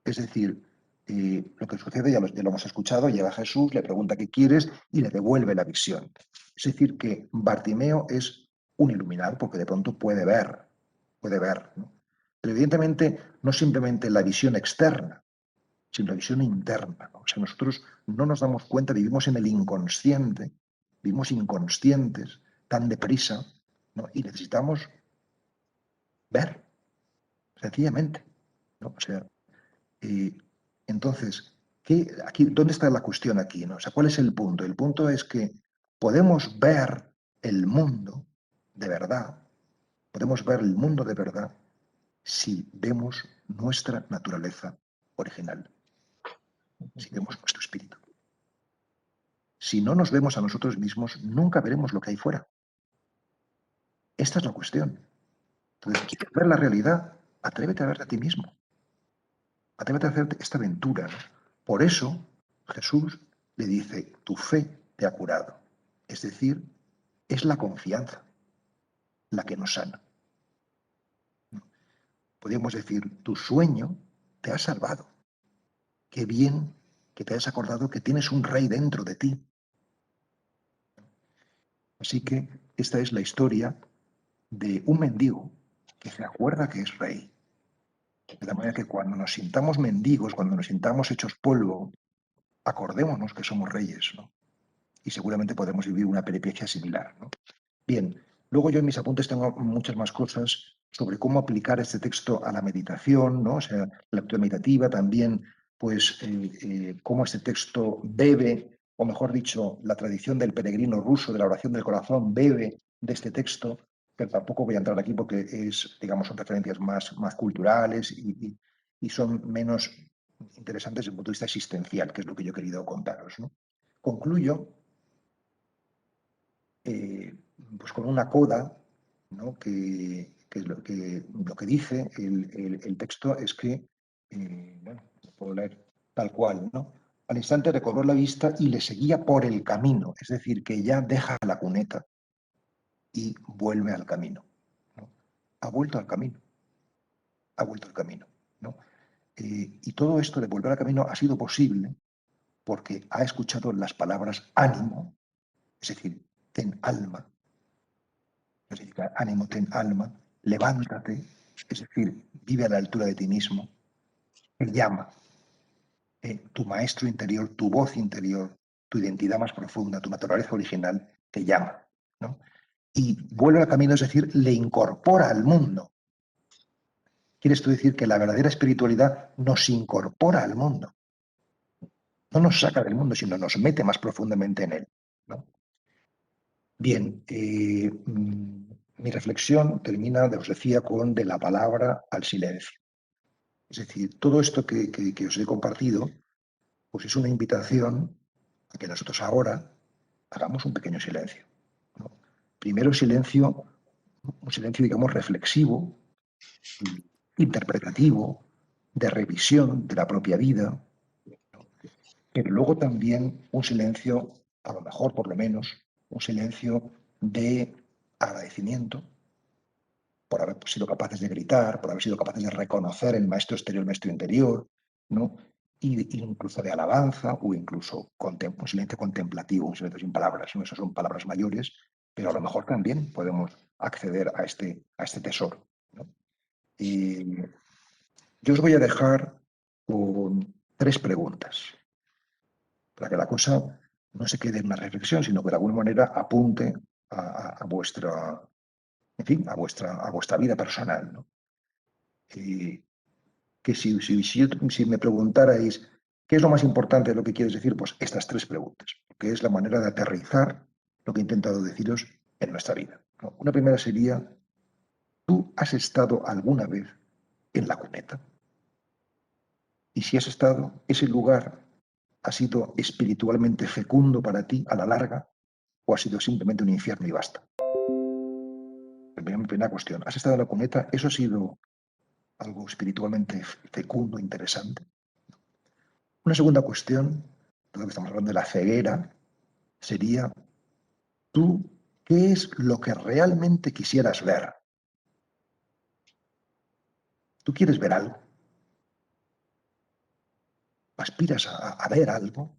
Speaker 1: Es decir, lo que sucede, ya lo hemos escuchado, llega Jesús, le pregunta qué quieres y le devuelve la visión. Es decir, que Bartimeo es un iluminado porque de pronto puede ver. ¿no? Pero evidentemente no simplemente la visión externa, sino la visión interna. ¿no? O sea, nosotros no nos damos cuenta, vivimos en el inconsciente, vivimos inconscientes tan deprisa, ¿no? Y necesitamos ver, sencillamente. ¿no? O sea, entonces, ¿dónde está la cuestión aquí? ¿no? O sea, ¿cuál es el punto? El punto es que podemos ver el mundo de verdad, podemos ver el mundo de verdad si vemos nuestra naturaleza original, si vemos nuestro espíritu. Si no nos vemos a nosotros mismos, nunca veremos lo que hay fuera. Esta es la cuestión. Entonces, ¿quieres ver la realidad? Atrévete a verte a ti mismo. Atrévete a hacer esta aventura. ¿no? Por eso, Jesús le dice, tu fe te ha curado. Es decir, es la confianza la que nos sana. Podríamos decir, tu sueño te ha salvado. Qué bien que te hayas acordado que tienes un rey dentro de ti. Así que esta es la historia de un mendigo que se acuerda que es rey. De la manera que cuando nos sintamos mendigos, cuando nos sintamos hechos polvo, acordémonos que somos reyes, ¿no? Y seguramente podemos vivir una peripecia similar, ¿no? Bien, luego yo en mis apuntes tengo muchas más cosas sobre cómo aplicar este texto a la meditación, ¿no? O sea, la lectura meditativa también, pues, cómo este texto bebe, o mejor dicho, la tradición del peregrino ruso de la oración del corazón bebe de este texto, pero tampoco voy a entrar aquí porque son referencias más culturales y son menos interesantes desde el punto de vista existencial, que es lo que yo he querido contaros, ¿no? Concluyo pues con una coda, ¿no? que lo que dice el texto es que bueno, puedo leer tal cual, ¿no? Al instante recobró la vista y le seguía por el camino, es decir, que ya deja la cuneta y vuelve al camino, ¿no? Ha vuelto al camino, ha vuelto al camino, ¿no? Y todo esto de volver al camino ha sido posible porque ha escuchado las palabras ánimo, es decir, ten alma, no significa ánimo, ten alma, levántate, es decir, vive a la altura de ti mismo, te llama, tu maestro interior, tu voz interior, tu identidad más profunda, tu naturaleza original, te llama, ¿no? Y vuelve al camino, es decir, le incorpora al mundo. ¿Quieres tú decir que la verdadera espiritualidad nos incorpora al mundo? No nos saca del mundo, sino nos mete más profundamente en él, ¿no? Bien, mi reflexión termina, os decía, con de la palabra al silencio. Es decir, todo esto que os he compartido, pues es una invitación a que nosotros ahora hagamos un pequeño silencio, ¿no? Primero silencio, un silencio, digamos, reflexivo, interpretativo, de revisión de la propia vida, pero luego también un silencio, a lo mejor por lo menos, un silencio de agradecimiento por haber sido capaces de gritar, por haber sido capaces de reconocer el maestro exterior, el maestro interior, ¿no? Y incluso de alabanza o incluso un silencio contemplativo, un silencio sin palabras, ¿no? Esas son palabras mayores, pero a lo mejor también podemos acceder a este tesoro, ¿no? Y yo os voy a dejar con 3 preguntas, para que la cosa no se quede en una reflexión, sino que de alguna manera apunte a vuestra, en fin, a vuestra vida personal, ¿no? Que si me preguntarais qué es lo más importante de lo que quieres decir, pues estas 3 preguntas, que es la manera de aterrizar lo que he intentado deciros en nuestra vida, ¿no? Una primera sería, ¿tú has estado alguna vez en la cuneta? Y si has estado, ese lugar ha sido espiritualmente fecundo para ti a la larga o ha sido simplemente un infierno y basta. Primera cuestión, ¿has estado en la cuneta? ¿Eso ha sido algo espiritualmente fecundo, interesante? Una segunda cuestión, todo lo que estamos hablando de la ceguera, sería, ¿tú qué es lo que realmente quisieras ver? ¿Tú quieres ver algo? ¿Aspiras a ver algo?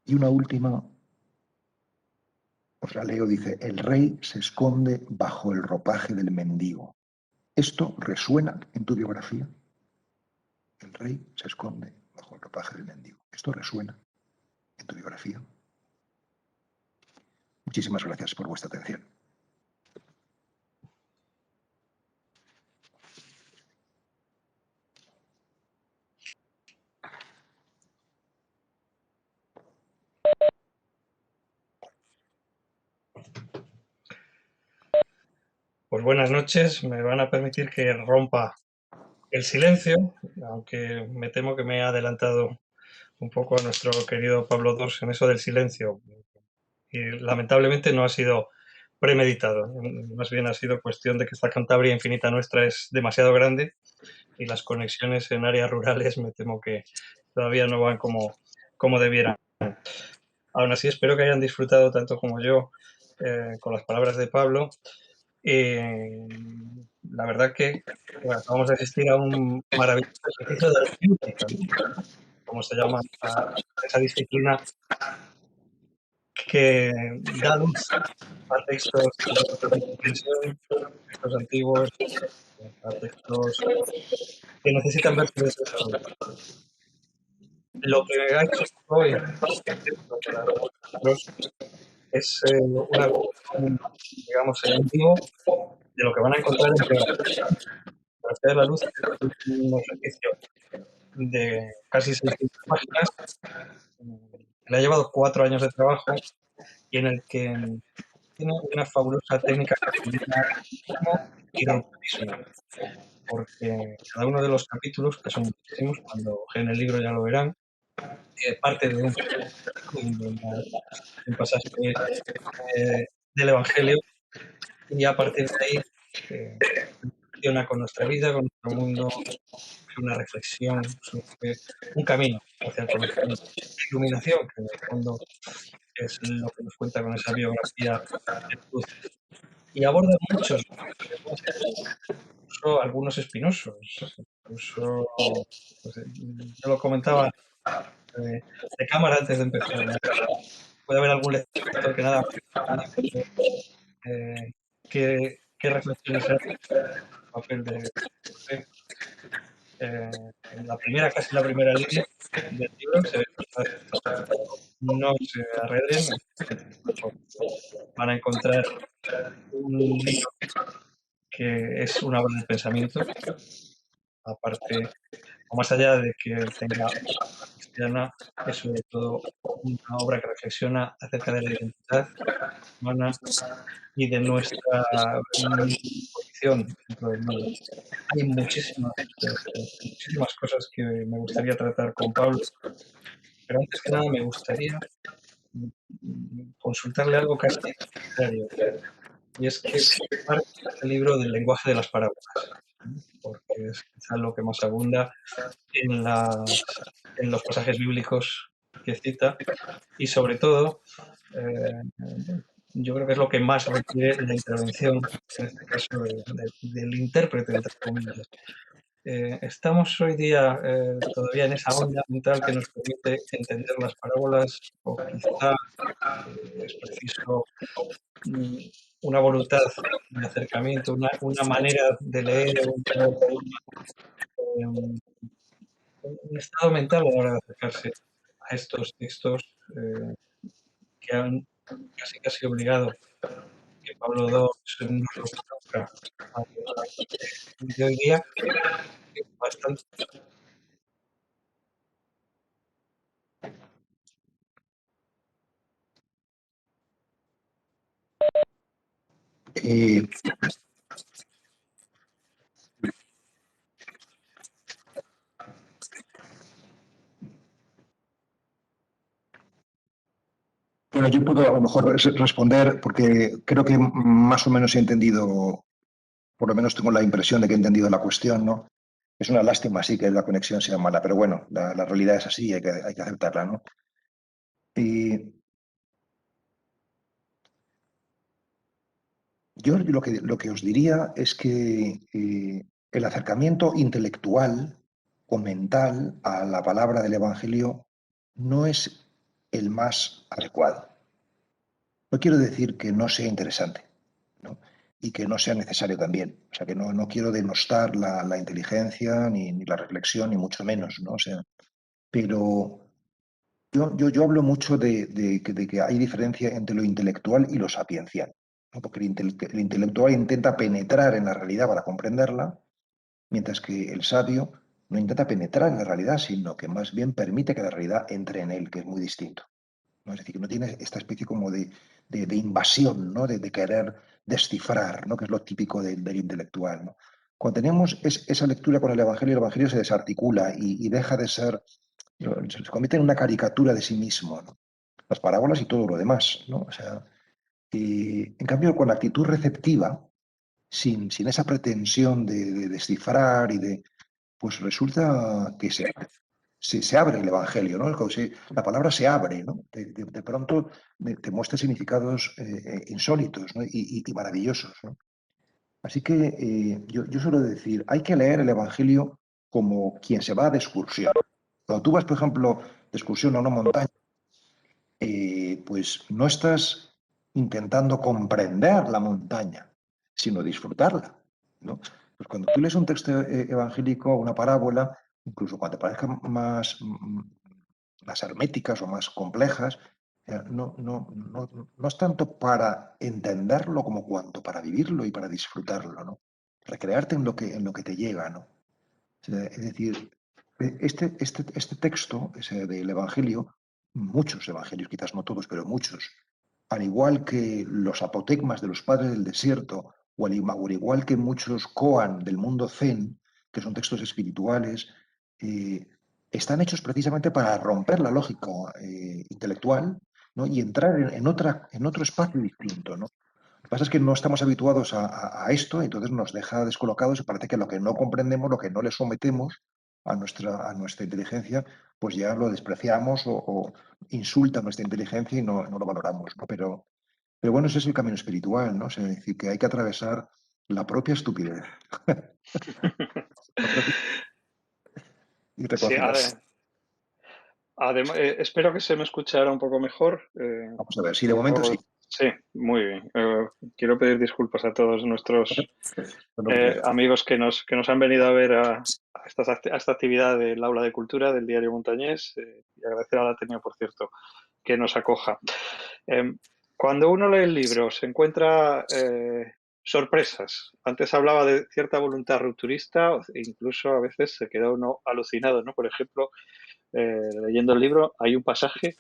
Speaker 1: Y una última, os la leo, dice, el rey se esconde bajo el ropaje del mendigo. ¿Esto resuena en tu biografía? El rey se esconde bajo el ropaje del mendigo. ¿Esto resuena en tu biografía? Muchísimas gracias por vuestra atención.
Speaker 3: Pues buenas noches. Me van a permitir que rompa el silencio, aunque me temo que me he adelantado un poco a nuestro querido Pablo Dors en eso del silencio. Y lamentablemente no ha sido premeditado. Más bien ha sido cuestión de que esta Cantabria infinita nuestra es demasiado grande y las conexiones en áreas rurales me temo que todavía no van como debieran. Aún así, espero que hayan disfrutado tanto como yo con las palabras de Pablo. La verdad que bueno, vamos a asistir a un maravilloso ejercicio de hermenéutica, como se llama esa disciplina que da luz a textos de comprensión, textos antiguos, a textos que necesitan verse desde ese ángulo. Lo que ha hecho hoy para nosotros es una visión, digamos, en vivo de lo que van a encontrar en Travesía de la Luz, un ejercicio de casi 600 páginas. Le ha llevado 4 años de trabajo y en el que tiene una fabulosa técnica que se llama hidropotismo, porque cada uno de los capítulos, que son muchísimos, cuando en el libro ya lo verán, parte de un pasaje del Evangelio y a partir de ahí relaciona con nuestra vida, con nuestro mundo, es una reflexión sobre un camino hacia el conocimiento, la iluminación, que en el fondo es lo que nos cuenta con esa biografía de Cruces. Y aborda muchos temas, incluso algunos espinosos, incluso, pues, yo lo comentaba de cámara antes de empezar, ¿no? Puede haber algún lector que nada más qué reflexiones hace el papel de Cruces. En la primera, casi la primera línea del libro se ve esta frase. No se arredren, van a encontrar un libro que es una obra de pensamiento, aparte, o más allá de que tenga obra cristiana, es sobre todo una obra que reflexiona acerca de la identidad humana y de nuestra posición dentro del mundo. Hay muchísimas cosas que me gustaría tratar con Pablo, pero antes que nada me gustaría consultarle algo casi necesario, y es que parte este libro del lenguaje de las parábolas, ¿no? Porque es quizá lo que más abunda en los pasajes bíblicos que cita y sobre todo, yo creo que es lo que más requiere la intervención, en este caso, del intérprete, entre comillas. ¿Estamos hoy día todavía en esa onda mental que nos permite entender las parábolas o quizá es preciso mm, una voluntad de acercamiento, una manera de leer, un estado mental a la hora de acercarse a estos textos que han casi obligado que Pablo II nos los traduzca al de hoy día, bastante.
Speaker 1: Eh, bueno, yo puedo a lo mejor responder porque creo que más o menos he entendido, por lo menos tengo la impresión de que he entendido la cuestión, ¿no? Es una lástima, sí, que la conexión sea mala, pero bueno, la realidad es así y hay que aceptarla, ¿no? Y yo lo que os diría es que el acercamiento intelectual o mental a la palabra del Evangelio no es el más adecuado. No quiero decir que no sea interesante, ¿no? Y que no sea necesario también. O sea, que no quiero denostar la inteligencia ni la reflexión, ni mucho menos, ¿no? O sea, pero yo hablo mucho de que hay diferencia entre lo intelectual y lo sapiencial, ¿no? Porque el intelectual intenta penetrar en la realidad para comprenderla, mientras que el sabio no intenta penetrar en la realidad, sino que más bien permite que la realidad entre en él, que es muy distinto, ¿no? Es decir, que no tiene esta especie como de invasión, ¿no? De querer descifrar, ¿no? Que es lo típico del intelectual, ¿no? Cuando tenemos esa lectura con el Evangelio se desarticula y deja de ser, se convierte en una caricatura de sí mismo, ¿no? Las parábolas y todo lo demás, ¿no? O sea, en cambio, con la actitud receptiva, sin esa pretensión de descifrar pues resulta que se abre el Evangelio, ¿no? La palabra se abre, ¿no? De pronto te muestra significados insólitos, ¿no? Y maravillosos, ¿no? Así que yo suelo decir, hay que leer el Evangelio como quien se va de excursión. Cuando tú vas, por ejemplo, de excursión a una montaña, pues no estás intentando comprender la montaña, sino disfrutarla, ¿no? Pues cuando tú lees un texto evangélico, una parábola, incluso cuando te parezcan más herméticas o más complejas, no es tanto para entenderlo como cuanto para vivirlo y para disfrutarlo, ¿no? Recrearte en lo que te llega, ¿no? O sea, es decir, este texto ese del Evangelio, muchos evangelios, quizás no todos, pero muchos, al igual que los apotegmas de los padres del desierto, o al igual que muchos koan del mundo zen, que son textos espirituales, eh, están hechos precisamente para romper la lógica intelectual, ¿no? Y entrar en otro espacio distinto, ¿no? que pasa es que no estamos habituados a esto, entonces nos deja descolocados y parece que lo que no comprendemos, lo que no le sometemos a nuestra inteligencia, pues ya lo despreciamos o insulta nuestra inteligencia y no lo valoramos, ¿no? Pero bueno, ese es el camino espiritual, ¿no? O sea, es decir, que hay que atravesar la propia estupidez y
Speaker 4: Sí,
Speaker 1: reconocerlas.
Speaker 4: además, espero que se me escuche ahora un poco mejor.
Speaker 1: Vamos a ver, sí, de momento sí.
Speaker 4: Sí, muy bien. Quiero pedir disculpas a todos nuestros amigos que nos han venido a ver a esta actividad del Aula de Cultura del Diario Montañés y agradecer a la Ateneo, por cierto, que nos acoja. Cuando uno lee el libro se encuentra sorpresas. Antes hablaba de cierta voluntad rupturista, e incluso a veces se queda uno alucinado, ¿no? Por ejemplo, leyendo el libro hay un pasaje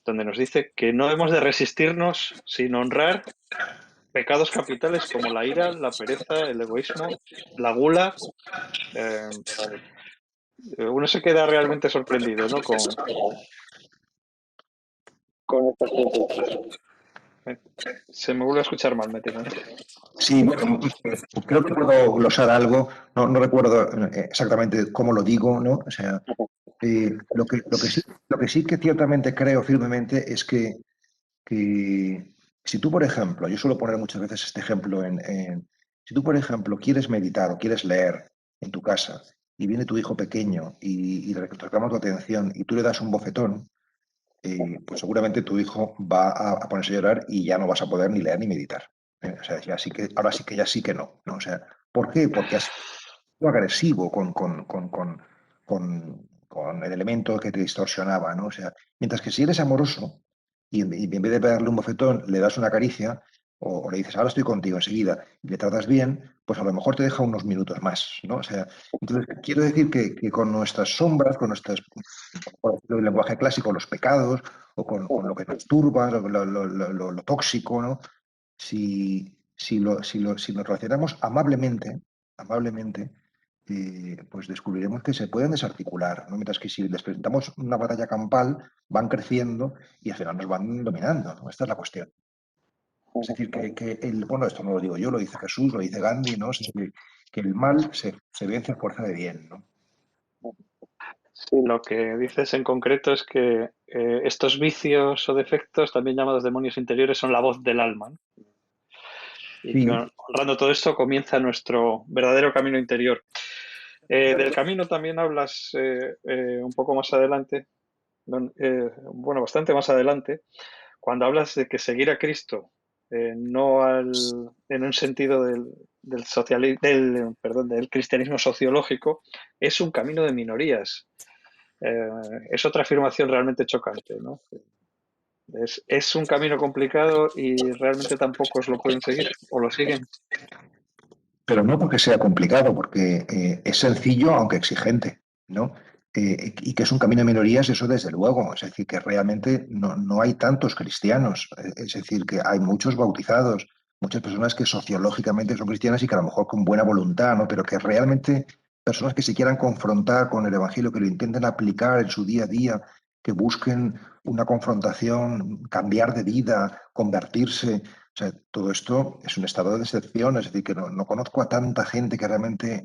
Speaker 4: donde nos dice que no hemos de resistirnos sin honrar pecados capitales como la ira, la pereza, el egoísmo, la gula. Eh, Uno se queda realmente sorprendido, ¿no? Con estas cosas. Se me vuelve a escuchar mal, me temo.
Speaker 1: Sí, bueno, creo que puedo glosar algo, no recuerdo exactamente cómo lo digo, ¿no? O sea, lo que sí que ciertamente creo firmemente es que si tú, por ejemplo, yo suelo poner muchas veces este ejemplo si tú, por ejemplo, quieres meditar o quieres leer en tu casa y viene tu hijo pequeño y le reclama tu atención y tú le das un bofetón, pues seguramente tu hijo va a ponerse a llorar y ya no vas a poder ni leer ni meditar. O sea, ya sí que, ahora sí que ya sí que no. O sea, ¿por qué? Porque has sido agresivo con el elemento que te distorsionaba, ¿no? O sea, mientras que si eres amoroso y en vez de darle un bofetón le das una caricia o le dices, ahora estoy contigo enseguida, y le tratas bien, pues a lo mejor te deja unos minutos más, ¿no? O sea, entonces quiero decir que con nuestras sombras, con nuestras, por decirlo en lenguaje clásico, los pecados o con lo que nos turba, lo tóxico, ¿no? Si nos relacionamos amablemente, pues descubriremos que se pueden desarticular, ¿no? Mientras que si les presentamos una batalla campal, van creciendo y al final nos van dominando, ¿no? Esta es la cuestión. Es decir, bueno, esto no lo digo yo, lo dice Jesús, lo dice Gandhi, ¿no? Es decir, que el mal se vence a fuerza de bien, ¿no?
Speaker 4: Sí, lo que dices en concreto es que estos vicios o defectos, también llamados demonios interiores, son la voz del alma, ¿no? Y
Speaker 1: Sí,
Speaker 4: que honrando todo esto comienza nuestro verdadero camino interior. Del camino también hablas un poco más adelante, bueno, bastante más adelante, cuando hablas de que seguir a Cristo, no en un sentido del cristianismo sociológico, es un camino de minorías. Es otra afirmación realmente chocante, ¿no? Es un camino complicado y realmente tampoco os lo pueden seguir o lo siguen.
Speaker 1: pero no porque sea complicado, porque es sencillo aunque exigente, ¿no? Y que es un camino de minorías, eso desde luego. Es decir, que realmente no hay tantos cristianos. Es decir, que hay muchos bautizados, muchas personas que sociológicamente son cristianas y que a lo mejor con buena voluntad, ¿no? Pero que realmente personas que se quieran confrontar con el Evangelio, que lo intenten aplicar en su día a día, que busquen una confrontación, cambiar de vida, convertirse. O sea, todo esto es un estado de decepción, es decir, que no conozco a tanta gente que realmente,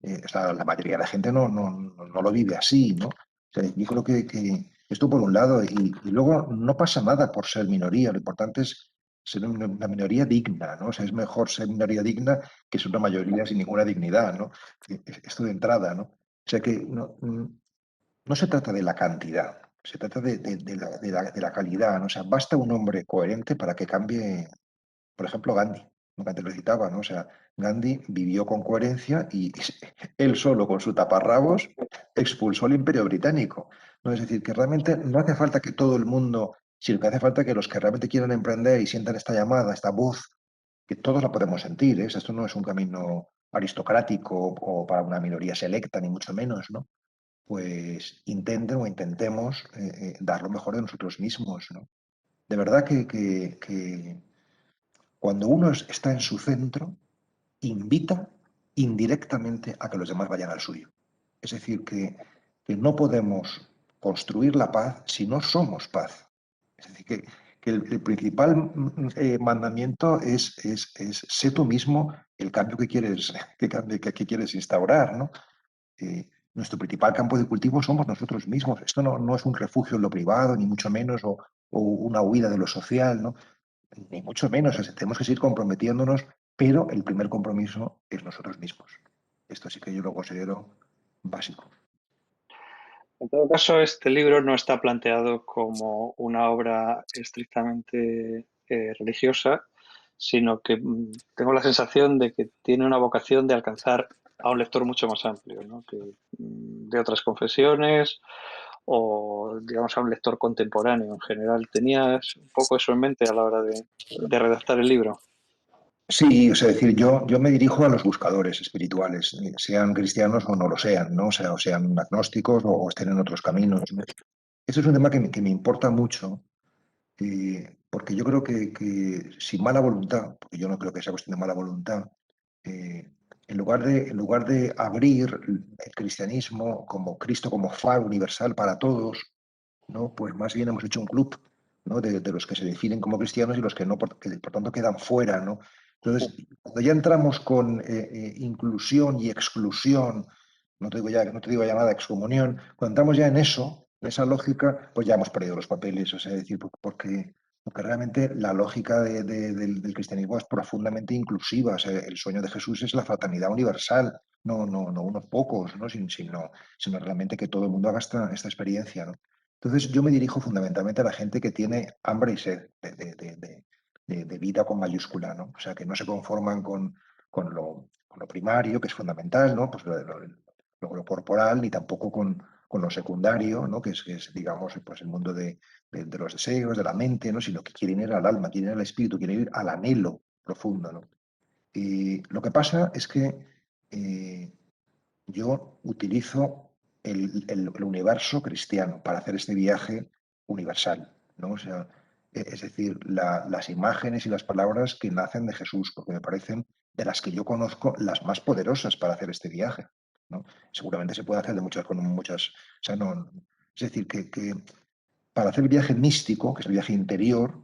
Speaker 1: o sea, la mayoría de la gente no lo vive así, ¿no? O sea, yo creo que esto por un lado, y luego no pasa nada por ser minoría, lo importante es ser una minoría digna, ¿no? O sea, es mejor ser minoría digna que ser una mayoría sin ninguna dignidad, ¿no? Esto de entrada, ¿no? O sea que no se trata de la cantidad, se trata de la calidad, ¿no? O sea, basta un hombre coherente para que cambie, por ejemplo, Gandhi, lo que antes lo citaba, ¿no? O sea, Gandhi vivió con coherencia y él solo con su taparrabos expulsó al Imperio Británico, ¿no? Es decir, que realmente no hace falta que todo el mundo, sino que hace falta que los que realmente quieran emprender y sientan esta llamada, esta voz, que todos la podemos sentir, ¿eh? Esto no es un camino aristocrático o para una minoría selecta, ni mucho menos, ¿no? Pues intentemos dar lo mejor de nosotros mismos, ¿no? De verdad que cuando uno está en su centro, invita indirectamente a que los demás vayan al suyo. Es decir, que no podemos construir la paz si no somos paz. Es decir, que el principal mandamiento es sé tú mismo el cambio que quieres, que quieres instaurar, ¿no? Nuestro principal campo de cultivo somos nosotros mismos. Esto no es un refugio en lo privado, ni mucho menos, o una huida de lo social, ¿no? Ni mucho menos. O sea, tenemos que seguir comprometiéndonos, pero el primer compromiso es nosotros mismos. Esto sí que yo lo considero básico.
Speaker 4: En todo caso, este libro no está planteado como una obra estrictamente religiosa, sino que tengo la sensación de que tiene una vocación de alcanzar a un lector mucho más amplio, ¿no? De otras confesiones o, digamos, a un lector contemporáneo en general. ¿Tenías un poco eso en mente a la hora de redactar el libro?
Speaker 1: Sí, o sea, decir, yo me dirijo a los buscadores espirituales, sean cristianos o no lo sean, ¿no? O sean agnósticos o estén en otros caminos, ¿no? Ese es un tema que me importa mucho, porque yo creo que sin mala voluntad, porque yo no creo que sea cuestión de mala voluntad, eh, en lugar de abrir el cristianismo como Cristo como faro universal para todos, ¿no? Pues más bien hemos hecho un club, ¿no? De los que se definen como cristianos y los que no, que por tanto quedan fuera, ¿no? Entonces, cuando ya entramos con inclusión y exclusión, no te digo ya nada, excomunión, cuando entramos ya en eso, en esa lógica, pues ya hemos perdido los papeles, o sea, es decir, porque realmente la lógica del cristianismo es profundamente inclusiva, o sea, el sueño de Jesús es la fraternidad universal, no unos pocos, ¿no? Sino realmente que todo el mundo haga esta experiencia, ¿no? Entonces yo me dirijo fundamentalmente a la gente que tiene hambre y sed de vida con mayúscula, ¿no? O sea, que no se conforman con lo primario, que es fundamental, ¿no? Pues lo corporal, ni tampoco con lo secundario, ¿no? Que es, digamos, pues el mundo de los deseos, de la mente, ¿no? Sino que quieren ir al alma, quieren ir al espíritu, quieren ir al anhelo profundo, ¿no? Y lo que pasa es que eh, yo utilizo el universo cristiano para hacer este viaje universal, ¿no? O sea, es decir, las imágenes y las palabras que nacen de Jesús, porque me parecen de las que yo conozco las más poderosas para hacer este viaje, ¿no? Seguramente se puede hacer de muchas, con muchas, o sea, no, es decir, que para hacer el viaje místico, que es el viaje interior,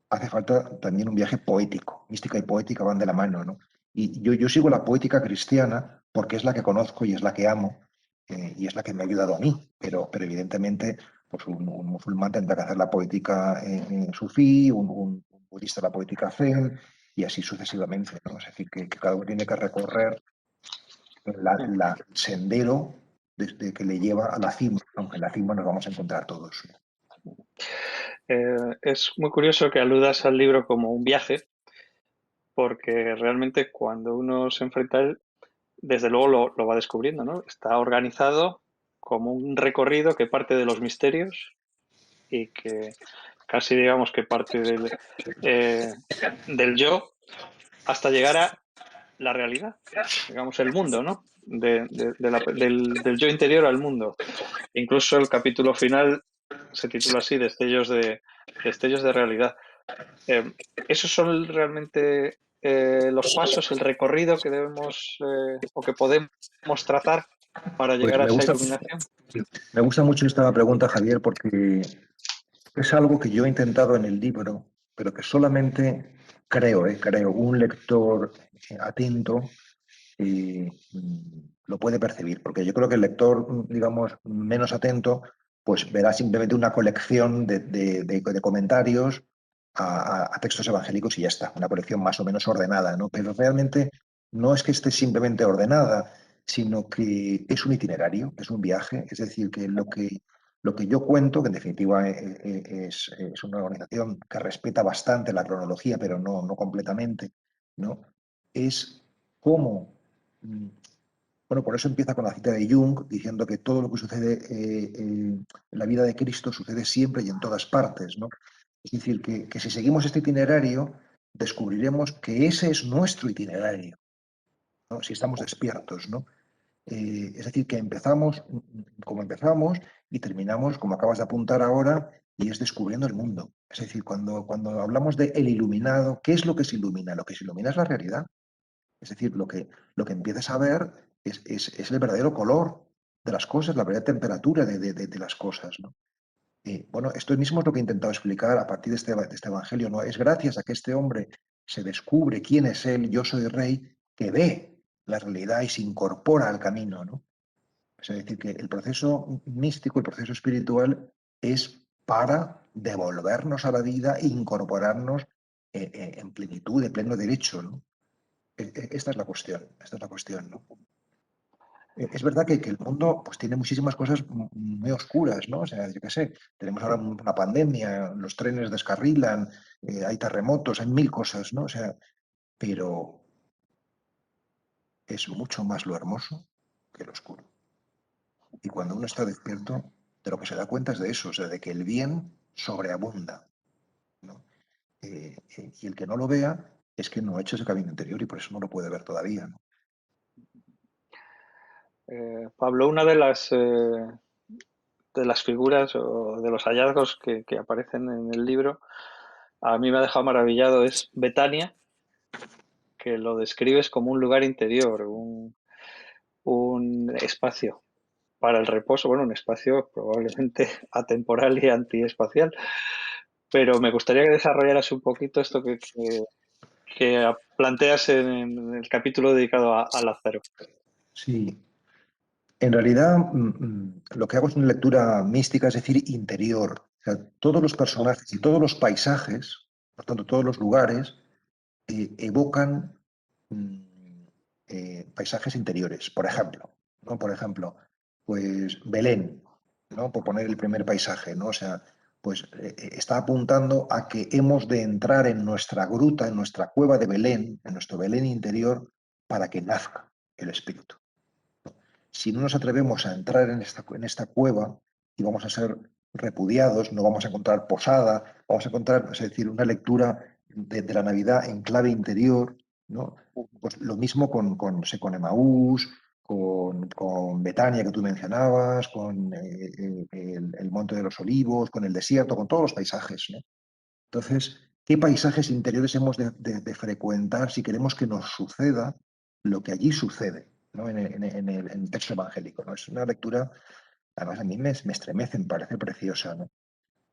Speaker 1: hace falta también un viaje poético. Mística y poética van de la mano, ¿no? Y yo sigo la poética cristiana porque es la que conozco y es la que amo y es la que me ha ayudado a mí. Pero evidentemente, pues un musulmán tendrá que hacer la poética sufí, un budista la poética zen y así sucesivamente, ¿no? Es decir, que cada uno tiene que recorrer el sendero desde que le lleva a la cima, aunque en la cima nos vamos a encontrar todos.
Speaker 4: Es muy curioso que aludas al libro como un viaje, porque realmente cuando uno se enfrenta a él, desde luego lo va descubriendo, ¿no? Está organizado como un recorrido que parte de los misterios y que casi digamos que parte del yo hasta llegar a la realidad, digamos el mundo, ¿no? Del yo interior al mundo. Incluso el capítulo final se titula así, Destellos de realidad. Esos son realmente los pasos, el recorrido que debemos o que podemos trazar para
Speaker 1: Pues
Speaker 4: llegar a esa iluminación.
Speaker 1: me gusta mucho esta pregunta, Javier, porque es algo que yo he intentado en el libro, pero que solamente creo, un lector atento lo puede percibir, porque yo creo que el lector, digamos, menos atento, pues verá simplemente una colección de comentarios a textos evangélicos y ya está, una colección más o menos ordenada, ¿no? Pero realmente no es que esté simplemente ordenada, sino que es un itinerario, es un viaje, es decir, que lo que yo cuento, que en definitiva es una organización que respeta bastante la cronología, pero no completamente, ¿no? Es cómo bueno, por eso empieza con la cita de Jung, diciendo que todo lo que sucede en la vida de Cristo sucede siempre y en todas partes, ¿no? Es decir, que si seguimos este itinerario, descubriremos que ese es nuestro itinerario, ¿no? Si estamos despiertos, ¿no? Es decir, que empezamos como empezamos y terminamos como acabas de apuntar ahora, y es descubriendo el mundo. Es decir, cuando hablamos de el iluminado, ¿qué es lo que se ilumina? Lo que se ilumina es la realidad. Es decir, lo que empiezas a ver es el verdadero color de las cosas, la verdadera temperatura de las cosas, ¿no? Bueno, esto mismo es lo que he intentado explicar a partir de este evangelio, ¿no? Es gracias a que este hombre se descubre quién es él, yo soy rey, que ve la realidad y se incorpora al camino, ¿no? Es decir, que el proceso místico, el proceso espiritual es para devolvernos a la vida e incorporarnos en plenitud, de pleno derecho, ¿no? Esta es la cuestión, ¿no? Es verdad que el mundo pues, tiene muchísimas cosas muy oscuras, ¿no? O sea, yo qué sé, tenemos ahora una pandemia, los trenes descarrilan, hay terremotos, hay mil cosas, ¿no? O sea, pero es mucho más lo hermoso que lo oscuro. Y cuando uno está despierto, de lo que se da cuenta es de eso, o sea, de que el bien sobreabunda, ¿no? Y el que no lo vea es que no ha hecho ese camino interior y por eso no lo puede ver todavía, ¿no?
Speaker 4: Pablo, una de las figuras o de los hallazgos que aparecen en el libro, a mí me ha dejado maravillado, es Betania, que lo describes como un lugar interior, un espacio para el reposo, bueno, un espacio probablemente atemporal y antiespacial, pero me gustaría que desarrollaras un poquito esto que planteas en el capítulo dedicado a Lázaro.
Speaker 1: Sí, en realidad lo que hago es una lectura mística, es decir, interior. O sea, todos los personajes y todos los paisajes, por tanto, todos los lugares, evocan mm, paisajes interiores. Por ejemplo, ¿no? Por ejemplo, pues Belén, ¿no? Por poner el primer paisaje, ¿no? O sea, pues está apuntando a que hemos de entrar en nuestra gruta, en nuestra cueva de Belén, en nuestro Belén interior, para que nazca el espíritu. Si no nos atrevemos a entrar en esta cueva y vamos a ser repudiados, no vamos a encontrar posada, vamos a encontrar, es decir, una lectura de la Navidad en clave interior, ¿no? Pues lo mismo con Emaús, con Betania que tú mencionabas, con el Monte de los Olivos, con el desierto, con todos los paisajes, ¿no? Entonces, ¿qué paisajes interiores hemos de frecuentar si queremos que nos suceda lo que allí sucede, ¿no? En el texto evangélico, ¿no? Es una lectura, además a mí me estremece, me parece preciosa, ¿no?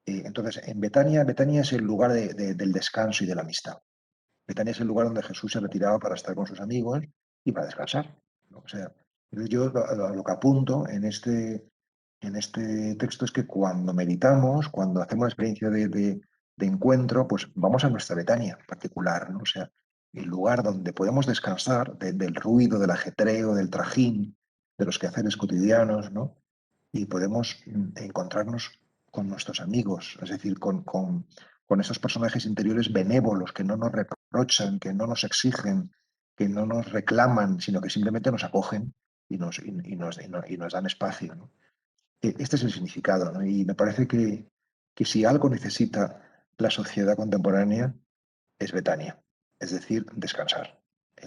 Speaker 1: Entonces, en Betania es el lugar del descanso y de la amistad. Betania es el lugar donde Jesús se retiraba para estar con sus amigos y para descansar, ¿no? O sea, yo lo que apunto en este texto es que cuando meditamos, cuando hacemos la experiencia de encuentro, pues vamos a nuestra Betania particular, ¿no? O sea, el lugar donde podemos descansar del ruido, del ajetreo, del trajín, de los quehaceres cotidianos, ¿no? Y podemos encontrarnos con nuestros amigos, es decir, con esos personajes interiores benévolos que no nos reprochan, que no nos exigen, que no nos reclaman, sino que simplemente nos acogen y nos dan espacio, ¿no? Este es el significado, ¿no? Y me parece que si algo necesita la sociedad contemporánea es Betania, es decir, descansar,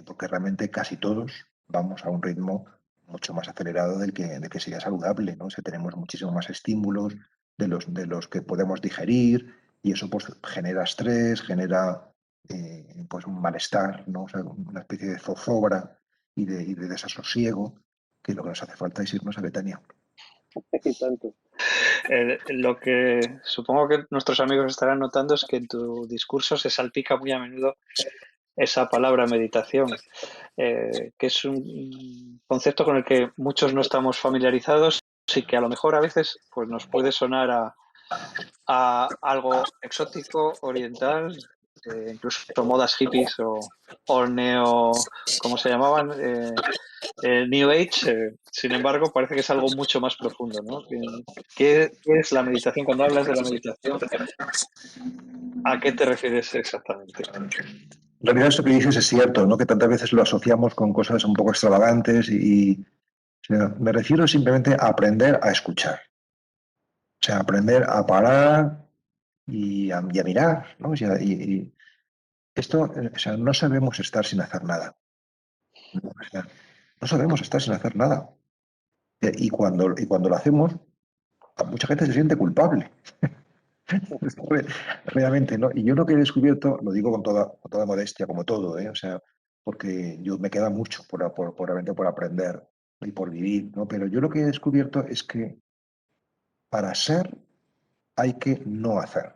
Speaker 1: porque realmente casi todos vamos a un ritmo mucho más acelerado del que sería saludable, ¿no? O sea, tenemos muchísimo más estímulos de los que podemos digerir y eso pues, genera estrés, genera pues, un malestar, ¿no? O sea, una especie de zozobra y de desasosiego que lo que nos hace falta es irnos a Betania.
Speaker 4: Y tanto. Lo que supongo que nuestros amigos estarán notando es que en tu discurso se salpica muy a menudo esa palabra meditación, que es un concepto con el que muchos no estamos familiarizados y que a lo mejor a veces pues, nos puede sonar a algo exótico, oriental, incluso modas hippies o neo, ¿cómo se llamaban? New Age, sin embargo, parece que es algo mucho más profundo, ¿no? ¿Qué es la meditación? Cuando hablas de la meditación, ¿a qué te refieres exactamente?
Speaker 1: En realidad esto que dices es cierto, ¿no? Que tantas veces lo asociamos con cosas un poco extravagantes o sea, me refiero simplemente a aprender a escuchar. O sea, aprender a parar y a mirar, ¿no? O sea, y esto, o sea, no sabemos estar sin hacer nada, ¿no? O sea, no sabemos estar sin hacer nada. Y cuando lo hacemos, mucha gente se siente culpable. Realmente, ¿no? Y yo lo que he descubierto, lo digo con toda modestia, como todo, ¿eh? O sea, porque yo me queda mucho por aprender y por vivir, ¿no? Pero yo lo que he descubierto es que para ser hay que no hacer.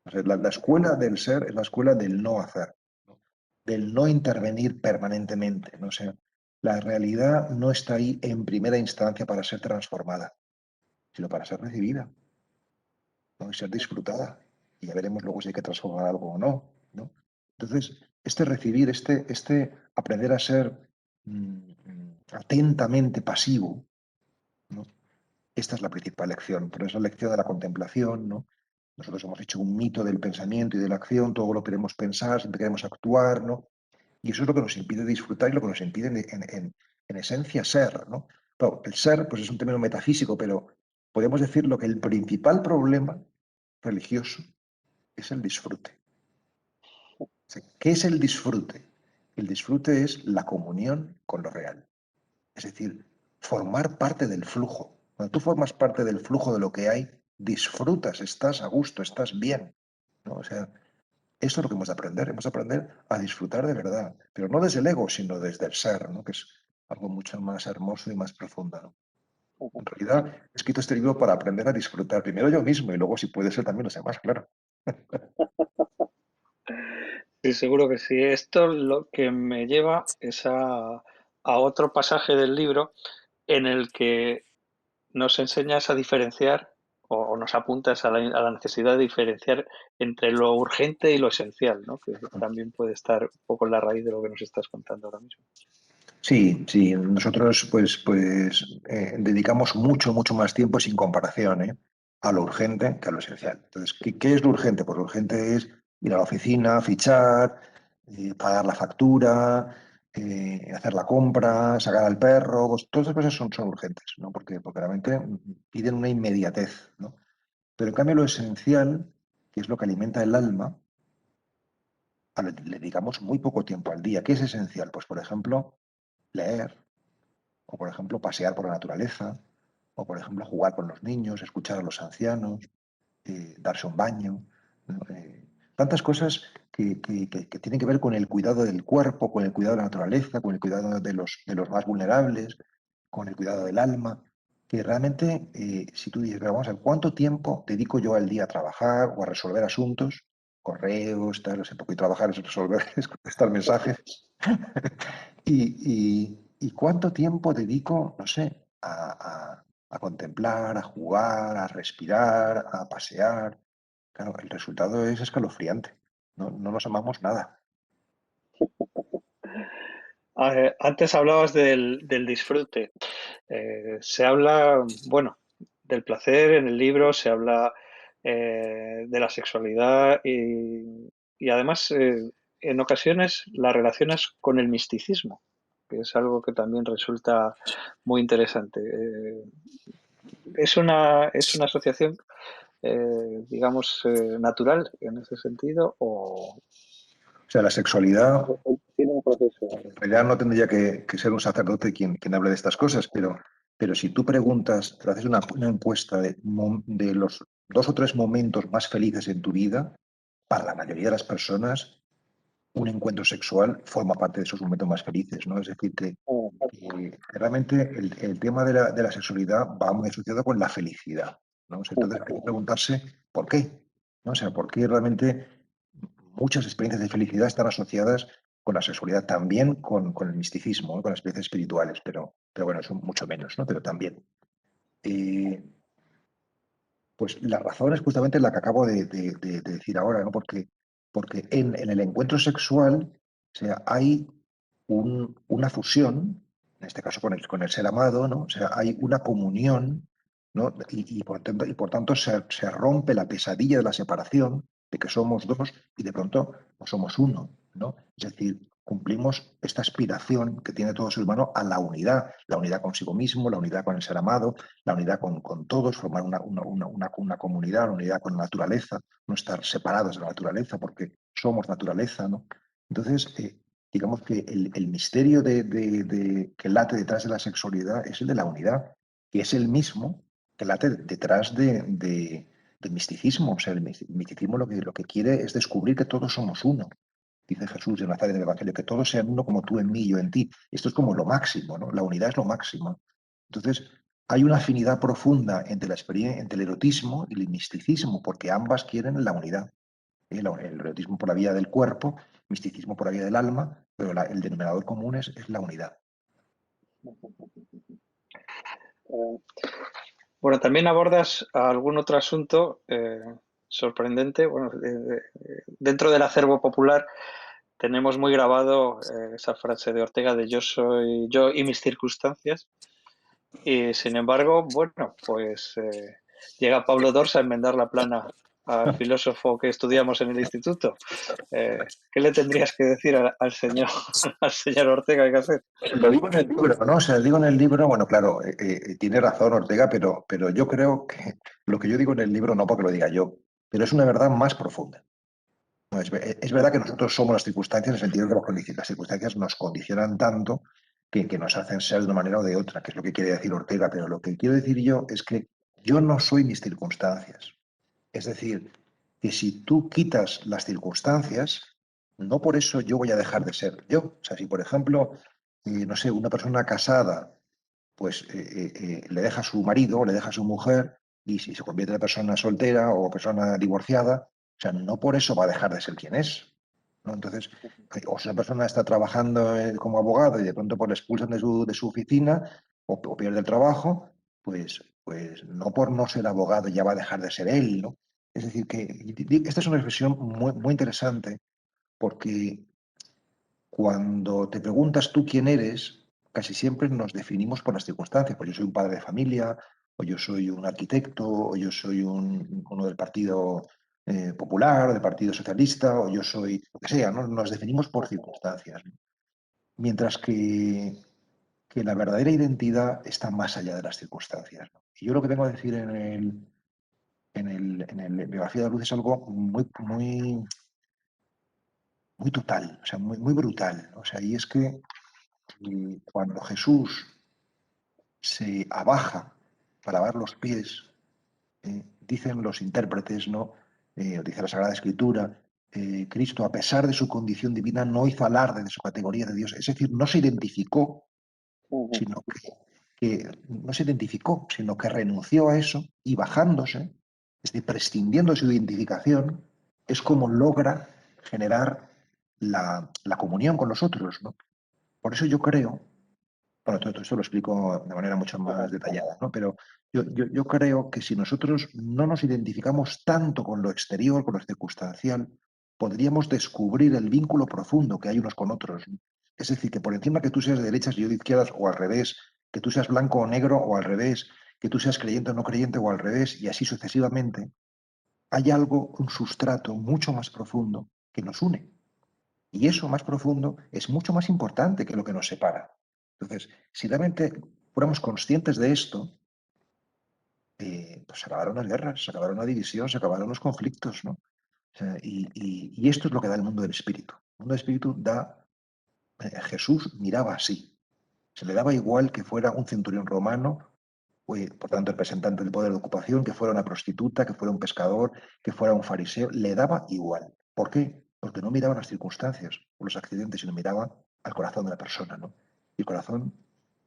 Speaker 1: O sea, la escuela del ser es la escuela del no hacer, ¿no? Del no intervenir permanentemente, ¿no? O sea, la realidad no está ahí en primera instancia para ser transformada, sino para ser recibida, ¿no? Y ser disfrutada. Y ya veremos luego si hay que transformar algo o no, ¿no? Entonces, este recibir, este aprender a ser atentamente pasivo, ¿no? Esta es la principal lección, pero es la lección de la contemplación, ¿no? Nosotros hemos hecho un mito del pensamiento y de la acción, todo lo queremos pensar, siempre queremos actuar, ¿no? Y eso es lo que nos impide disfrutar y lo que nos impide en esencia ser, ¿no? Claro, el ser, pues es un término metafísico, pero podemos decirlo que el principal problema religioso es el disfrute. O sea, ¿qué es el disfrute? El disfrute es la comunión con lo real. Es decir, formar parte del flujo. Cuando tú formas parte del flujo de lo que hay, disfrutas, estás a gusto, estás bien, ¿no? O sea, esto es lo que hemos de aprender. Hemos de aprender a disfrutar de verdad, pero no desde el ego, sino desde el ser, ¿no? Que es algo mucho más hermoso y más profundo, ¿no? En realidad, he escrito este libro para aprender a disfrutar, primero yo mismo y luego, si puede ser, también los demás, claro.
Speaker 4: Sí, seguro que sí. Esto lo que me lleva es a otro pasaje del libro en el que nos enseñas a diferenciar o nos apuntas a la necesidad de diferenciar entre lo urgente y lo esencial, ¿no? Que también puede estar un poco en la raíz de lo que nos estás contando ahora mismo.
Speaker 1: Sí, sí, nosotros dedicamos mucho más tiempo sin comparación, ¿eh? A lo urgente que a lo esencial. Entonces, ¿qué es lo urgente? Pues lo urgente es ir a la oficina, fichar, pagar la factura, hacer la compra, sacar al perro, pues todas esas cosas son urgentes, ¿no? Porque realmente piden una inmediatez, ¿no? Pero en cambio lo esencial, que es lo que alimenta el alma, le dedicamos muy poco tiempo al día. ¿Qué es esencial? Pues, por ejemplo, leer, o por ejemplo pasear por la naturaleza, o por ejemplo jugar con los niños, escuchar a los ancianos, darse un baño, ¿no? Tantas cosas que tienen que ver con el cuidado del cuerpo, con el cuidado de la naturaleza, con el cuidado de los más vulnerables, con el cuidado del alma, que realmente, si tú dices, "Pero vamos a ver, ¿cuánto tiempo dedico yo al día a trabajar o a resolver asuntos? Correos, tal, o sea, porque trabajar es resolver, es contestar mensajes. ¿Y cuánto tiempo dedico, no sé, a contemplar, a jugar, a respirar, a pasear? Claro, el resultado es escalofriante. No nos amamos nada.
Speaker 4: Antes hablabas del disfrute. Se habla, bueno, del placer en el libro, se habla de la sexualidad y además en ocasiones la relacionas con el misticismo, que es algo que también resulta muy interesante. Es una asociación, digamos, natural en ese sentido o
Speaker 1: O sea, la sexualidad,
Speaker 4: tiene un proceso.
Speaker 1: en realidad no tendría que ser un sacerdote quien hable de estas cosas, pero si tú preguntas, te haces una encuesta de los 2 o 3 momentos más felices en tu vida, para la mayoría de las personas, un encuentro sexual forma parte de esos momentos más felices, ¿no? Es decir, que realmente el tema de la sexualidad va muy asociado con la felicidad, ¿no? O sea, entonces hay que preguntarse por qué, ¿no? O sea, por qué realmente muchas experiencias de felicidad están asociadas con la sexualidad, también con el misticismo, ¿no? Con las experiencias espirituales, pero bueno, son mucho menos, ¿no? Pero también. Eh, pues la razón es justamente la que acabo de decir ahora, ¿no? Porque en el encuentro sexual, o sea, hay una fusión, en este caso con el ser amado, ¿no? O sea, hay una comunión, ¿no? Y por tanto se rompe la pesadilla de la separación, de que somos dos y de pronto no somos uno, ¿no? Es decir, cumplimos esta aspiración que tiene todo ser humano a la unidad consigo mismo, la unidad con el ser amado, la unidad con todos, formar una comunidad, la unidad con la naturaleza, no estar separados de la naturaleza porque somos naturaleza, ¿no? Entonces, digamos que el misterio que late detrás de la sexualidad es el de la unidad, que es el mismo que late detrás del misticismo. O sea, el misticismo lo que quiere es descubrir que todos somos uno. Dice Jesús en Nazaret del Evangelio, que todos sean uno como tú en mí y yo en ti. Esto es como lo máximo, ¿no? La unidad es lo máximo. Entonces, hay una afinidad profunda entre el erotismo y el misticismo, porque ambas quieren la unidad. El erotismo por la vía del cuerpo, misticismo por la vía del alma, pero el denominador común es la unidad.
Speaker 4: Bueno, también abordas algún otro asunto sorprendente. Bueno, dentro del acervo popular tenemos muy grabado esa frase de Ortega de yo soy yo y mis circunstancias. Y sin embargo, bueno, pues llega Pablo Dors a enmendar la plana al filósofo que estudiamos en el instituto. ¿Qué le tendrías que decir al señor Ortega y Gasset?
Speaker 1: Lo digo en el libro, ¿no? O sea, digo en el libro, bueno, claro, tiene razón Ortega, pero yo creo que lo que yo digo en el libro, no porque lo diga yo, pero es una verdad más profunda. No, es verdad que nosotros somos las circunstancias en el sentido de que las circunstancias nos condicionan tanto que nos hacen ser de una manera o de otra, que es lo que quiere decir Ortega, pero lo que quiero decir yo es que yo no soy mis circunstancias. Es decir, que si tú quitas las circunstancias, no por eso yo voy a dejar de ser yo. O sea, si por ejemplo, no sé, una persona casada, pues le deja a su marido o le deja a su mujer, y si se convierte en persona soltera o persona divorciada, o sea, no por eso va a dejar de ser quien es, ¿no? Entonces, o si una persona está trabajando como abogado y de pronto pues, le expulsan de su oficina o pierde el trabajo, pues no por no ser abogado ya va a dejar de ser él, ¿no? Es decir, que esta es una reflexión muy, muy interesante porque cuando te preguntas tú quién eres, casi siempre nos definimos por las circunstancias. Pues yo soy un padre de familia, o yo soy un arquitecto, o yo soy uno del Partido Popular, o del Partido Socialista, o yo soy lo que sea, ¿no? Nos definimos por circunstancias, ¿no? Mientras que la verdadera identidad está más allá de las circunstancias, ¿no? Y yo lo que vengo a decir en el biografía de Luz es algo muy, muy, muy total, o sea, muy, muy brutal, ¿no? O sea, y es que cuando Jesús se abaja para lavar los pies, dicen los intérpretes, ¿no? Dice la Sagrada Escritura, Cristo, a pesar de su condición divina, no hizo alarde de su categoría de Dios. Es decir, no se identificó, sino que no se identificó, sino que renunció a eso y bajándose, es decir, prescindiendo de su identificación, es como logra generar la comunión con los otros, ¿no? Por eso yo creo, bueno, todo esto lo explico de manera mucho más detallada, ¿no? Pero yo creo que si nosotros no nos identificamos tanto con lo exterior, con lo circunstancial, podríamos descubrir el vínculo profundo que hay unos con otros, ¿no? Es decir, que por encima que tú seas de derechas y yo de izquierdas, o al revés, que tú seas blanco o negro, o al revés, que tú seas creyente o no creyente, o al revés, y así sucesivamente, hay algo, un sustrato mucho más profundo que nos une. Y eso más profundo es mucho más importante que lo que nos separa. Entonces, si realmente fuéramos conscientes de esto, pues se acabaron las guerras, se acabaron la división, se acabaron los conflictos, ¿no? O sea, y esto es lo que da el mundo del espíritu. El mundo del espíritu da, Jesús miraba así. Se le daba igual que fuera un centurión romano, por tanto representante del poder de ocupación, que fuera una prostituta, que fuera un pescador, que fuera un fariseo, le daba igual. ¿Por qué? Porque no miraba las circunstancias o los accidentes, sino miraba al corazón de la persona, ¿no? Y el corazón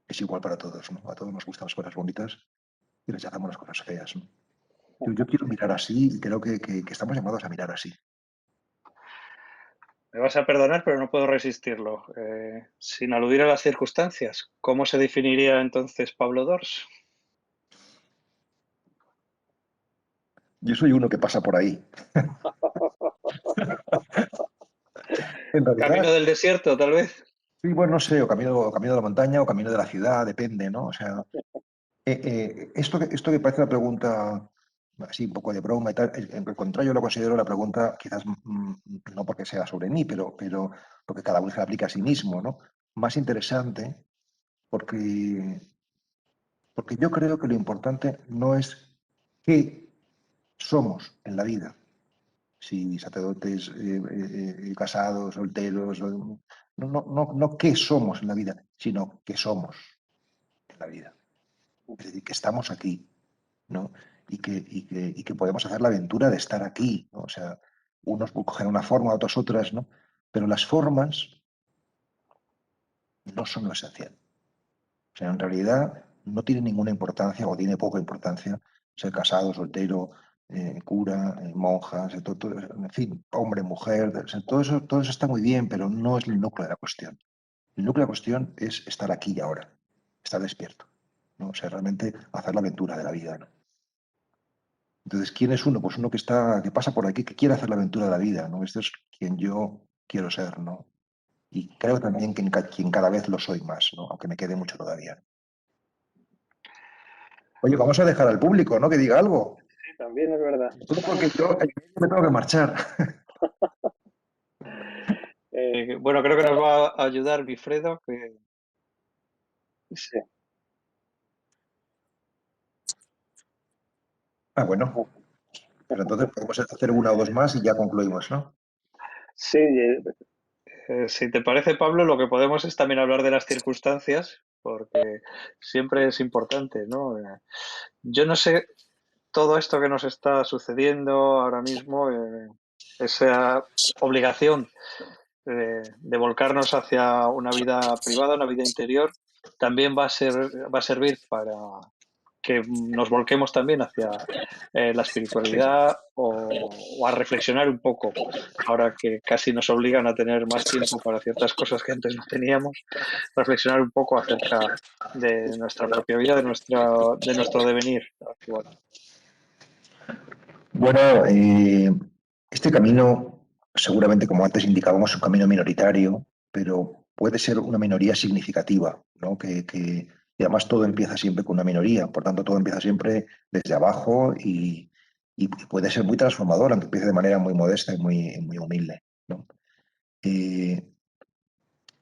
Speaker 1: es igual para todos, ¿no? A todos nos gustan las cosas bonitas y rechazamos las cosas feas, ¿no? Yo quiero mirar así y creo que estamos llamados a mirar así.
Speaker 4: Me vas a perdonar, pero no puedo resistirlo. Sin aludir a las circunstancias, ¿cómo se definiría entonces Pablo Dors?
Speaker 1: Yo soy uno que pasa por ahí. En realidad,
Speaker 4: Camino del desierto, tal vez.
Speaker 1: sí, bueno, no sé, o camino de la montaña o camino de la ciudad, depende, ¿no? O sea, esto que parece una pregunta así un poco de broma y tal, en el contrario lo considero la pregunta quizás no porque sea sobre mí, pero porque cada uno se la aplica a sí mismo, ¿no? Más interesante porque yo creo que lo importante no es qué somos en la vida, si sacerdotes, casados, solteros, no qué somos en la vida, sino qué somos en la vida. Es decir, que estamos aquí, ¿no? Y que podemos hacer la aventura de estar aquí, ¿no? O sea, unos cogen una forma, otros otras, ¿no? Pero las formas no son lo esencial. O sea, en realidad, no tiene ninguna importancia o tiene poca importancia ser casado, soltero, cura, monja, en fin, hombre, mujer, todo eso está muy bien, pero no es el núcleo de la cuestión. El núcleo de la cuestión es estar aquí y ahora, estar despierto, ¿no? O sea, realmente hacer la aventura de la vida, ¿no? Entonces, ¿quién es uno? Pues uno que pasa por aquí, que quiere hacer la aventura de la vida, ¿no? Este es quien yo quiero ser, ¿no? Y creo también que quien cada vez lo soy más, ¿no? Aunque me quede mucho todavía. Oye, vamos a dejar al público, ¿no? Que diga algo.
Speaker 5: Sí, también es verdad.
Speaker 1: Todo porque yo me tengo que marchar.
Speaker 4: Bueno, creo que nos va a ayudar Wilfredo, que
Speaker 5: Sí.
Speaker 1: Ah, bueno. Pero entonces podemos hacer una o dos más y ya concluimos, ¿no?
Speaker 5: Sí,
Speaker 4: si te parece, Pablo, lo que podemos es también hablar de las circunstancias, porque siempre es importante, ¿no? Yo no sé todo esto que nos está sucediendo ahora mismo, esa obligación de volcarnos hacia una vida privada, una vida interior, también va a servir para que nos volquemos también hacia la espiritualidad o a reflexionar un poco, ahora que casi nos obligan a tener más tiempo para ciertas cosas que antes no teníamos, reflexionar un poco acerca de nuestra propia vida, de nuestro devenir actual.
Speaker 1: Bueno, este camino, seguramente, como antes indicábamos, es un camino minoritario, pero puede ser una minoría significativa, ¿no? Y además todo empieza siempre con una minoría, por tanto todo empieza siempre desde abajo y puede ser muy transformador, aunque empiece de manera muy modesta y muy humilde, ¿no? Eh,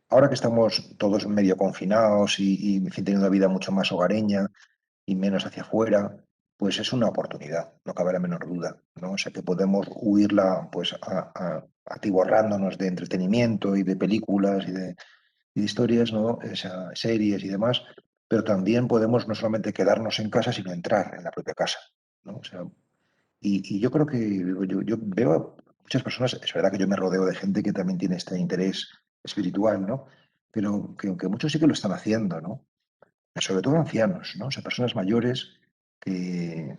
Speaker 1: Ahora que estamos todos medio confinados y en fin, teniendo una vida mucho más hogareña y menos hacia afuera, pues es una oportunidad, no cabe la menor duda, ¿no? O sea, que podemos huirla pues atiborrándonos de entretenimiento y de películas y de historias, ¿no? O sea, series y demás, pero también podemos no solamente quedarnos en casa, sino entrar en la propia casa, ¿no? O sea, y yo creo que yo veo a muchas personas, es verdad que yo me rodeo de gente que también tiene este interés espiritual, ¿no? Pero que muchos sí que lo están haciendo, ¿no? Sobre todo ancianos, ¿no? O sea, personas mayores que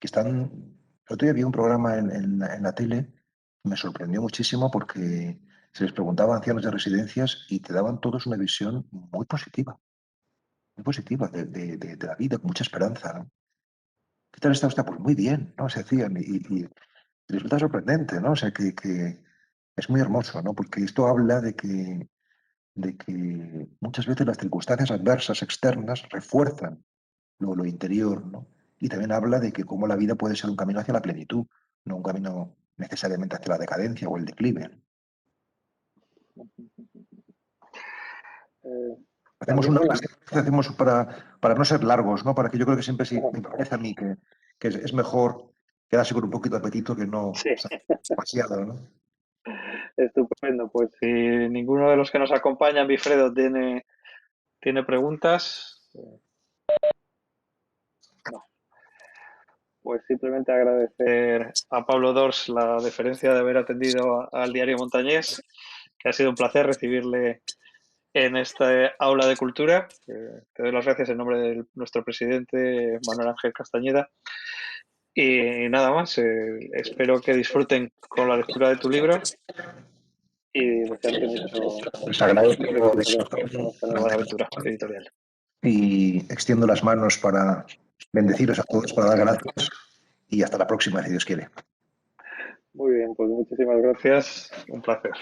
Speaker 1: están... El otro día vi un programa en la tele, me sorprendió muchísimo porque se les preguntaba a ancianos de residencias y te daban todos una visión muy positiva de la vida, con mucha esperanza, ¿no? ¿Qué tal está usted? Pues muy bien, ¿no? Se decían y resulta sorprendente, ¿no? O sea, que es muy hermoso, ¿no? Porque esto habla de que muchas veces las circunstancias adversas externas refuerzan lo interior, ¿no? Y también habla de que cómo la vida puede ser un camino hacia la plenitud, no un camino necesariamente hacia la decadencia o el declive. Hacemos
Speaker 5: también,
Speaker 1: una
Speaker 5: bueno,
Speaker 1: hacemos para no ser largos, ¿no? Para que yo creo que siempre sí, me parece a mí que es mejor quedarse con un poquito de apetito que no
Speaker 5: sí,
Speaker 1: demasiado, ¿no?
Speaker 5: estupendo, pues
Speaker 4: Si ninguno de los que nos acompañan, Wilfredo, tiene preguntas,
Speaker 5: no, pues simplemente agradecer.
Speaker 4: a Pablo Dors la deferencia de haber atendido al Diario Montañés, que ha sido un placer recibirle en esta aula de cultura. Te doy las gracias en nombre de nuestro presidente, Manuel Ángel Castañeda. Y nada más, espero que disfruten con la lectura de tu libro.
Speaker 5: Y desearte mucho
Speaker 1: Les agradezco
Speaker 5: éxito con esta
Speaker 4: Una
Speaker 5: nueva
Speaker 4: buena
Speaker 5: aventura.
Speaker 4: aventura editorial.
Speaker 1: y extiendo las manos para bendeciros a todos, para dar gracias y hasta la próxima, si Dios quiere.
Speaker 5: Muy bien, pues muchísimas gracias.
Speaker 4: Gracias, un placer.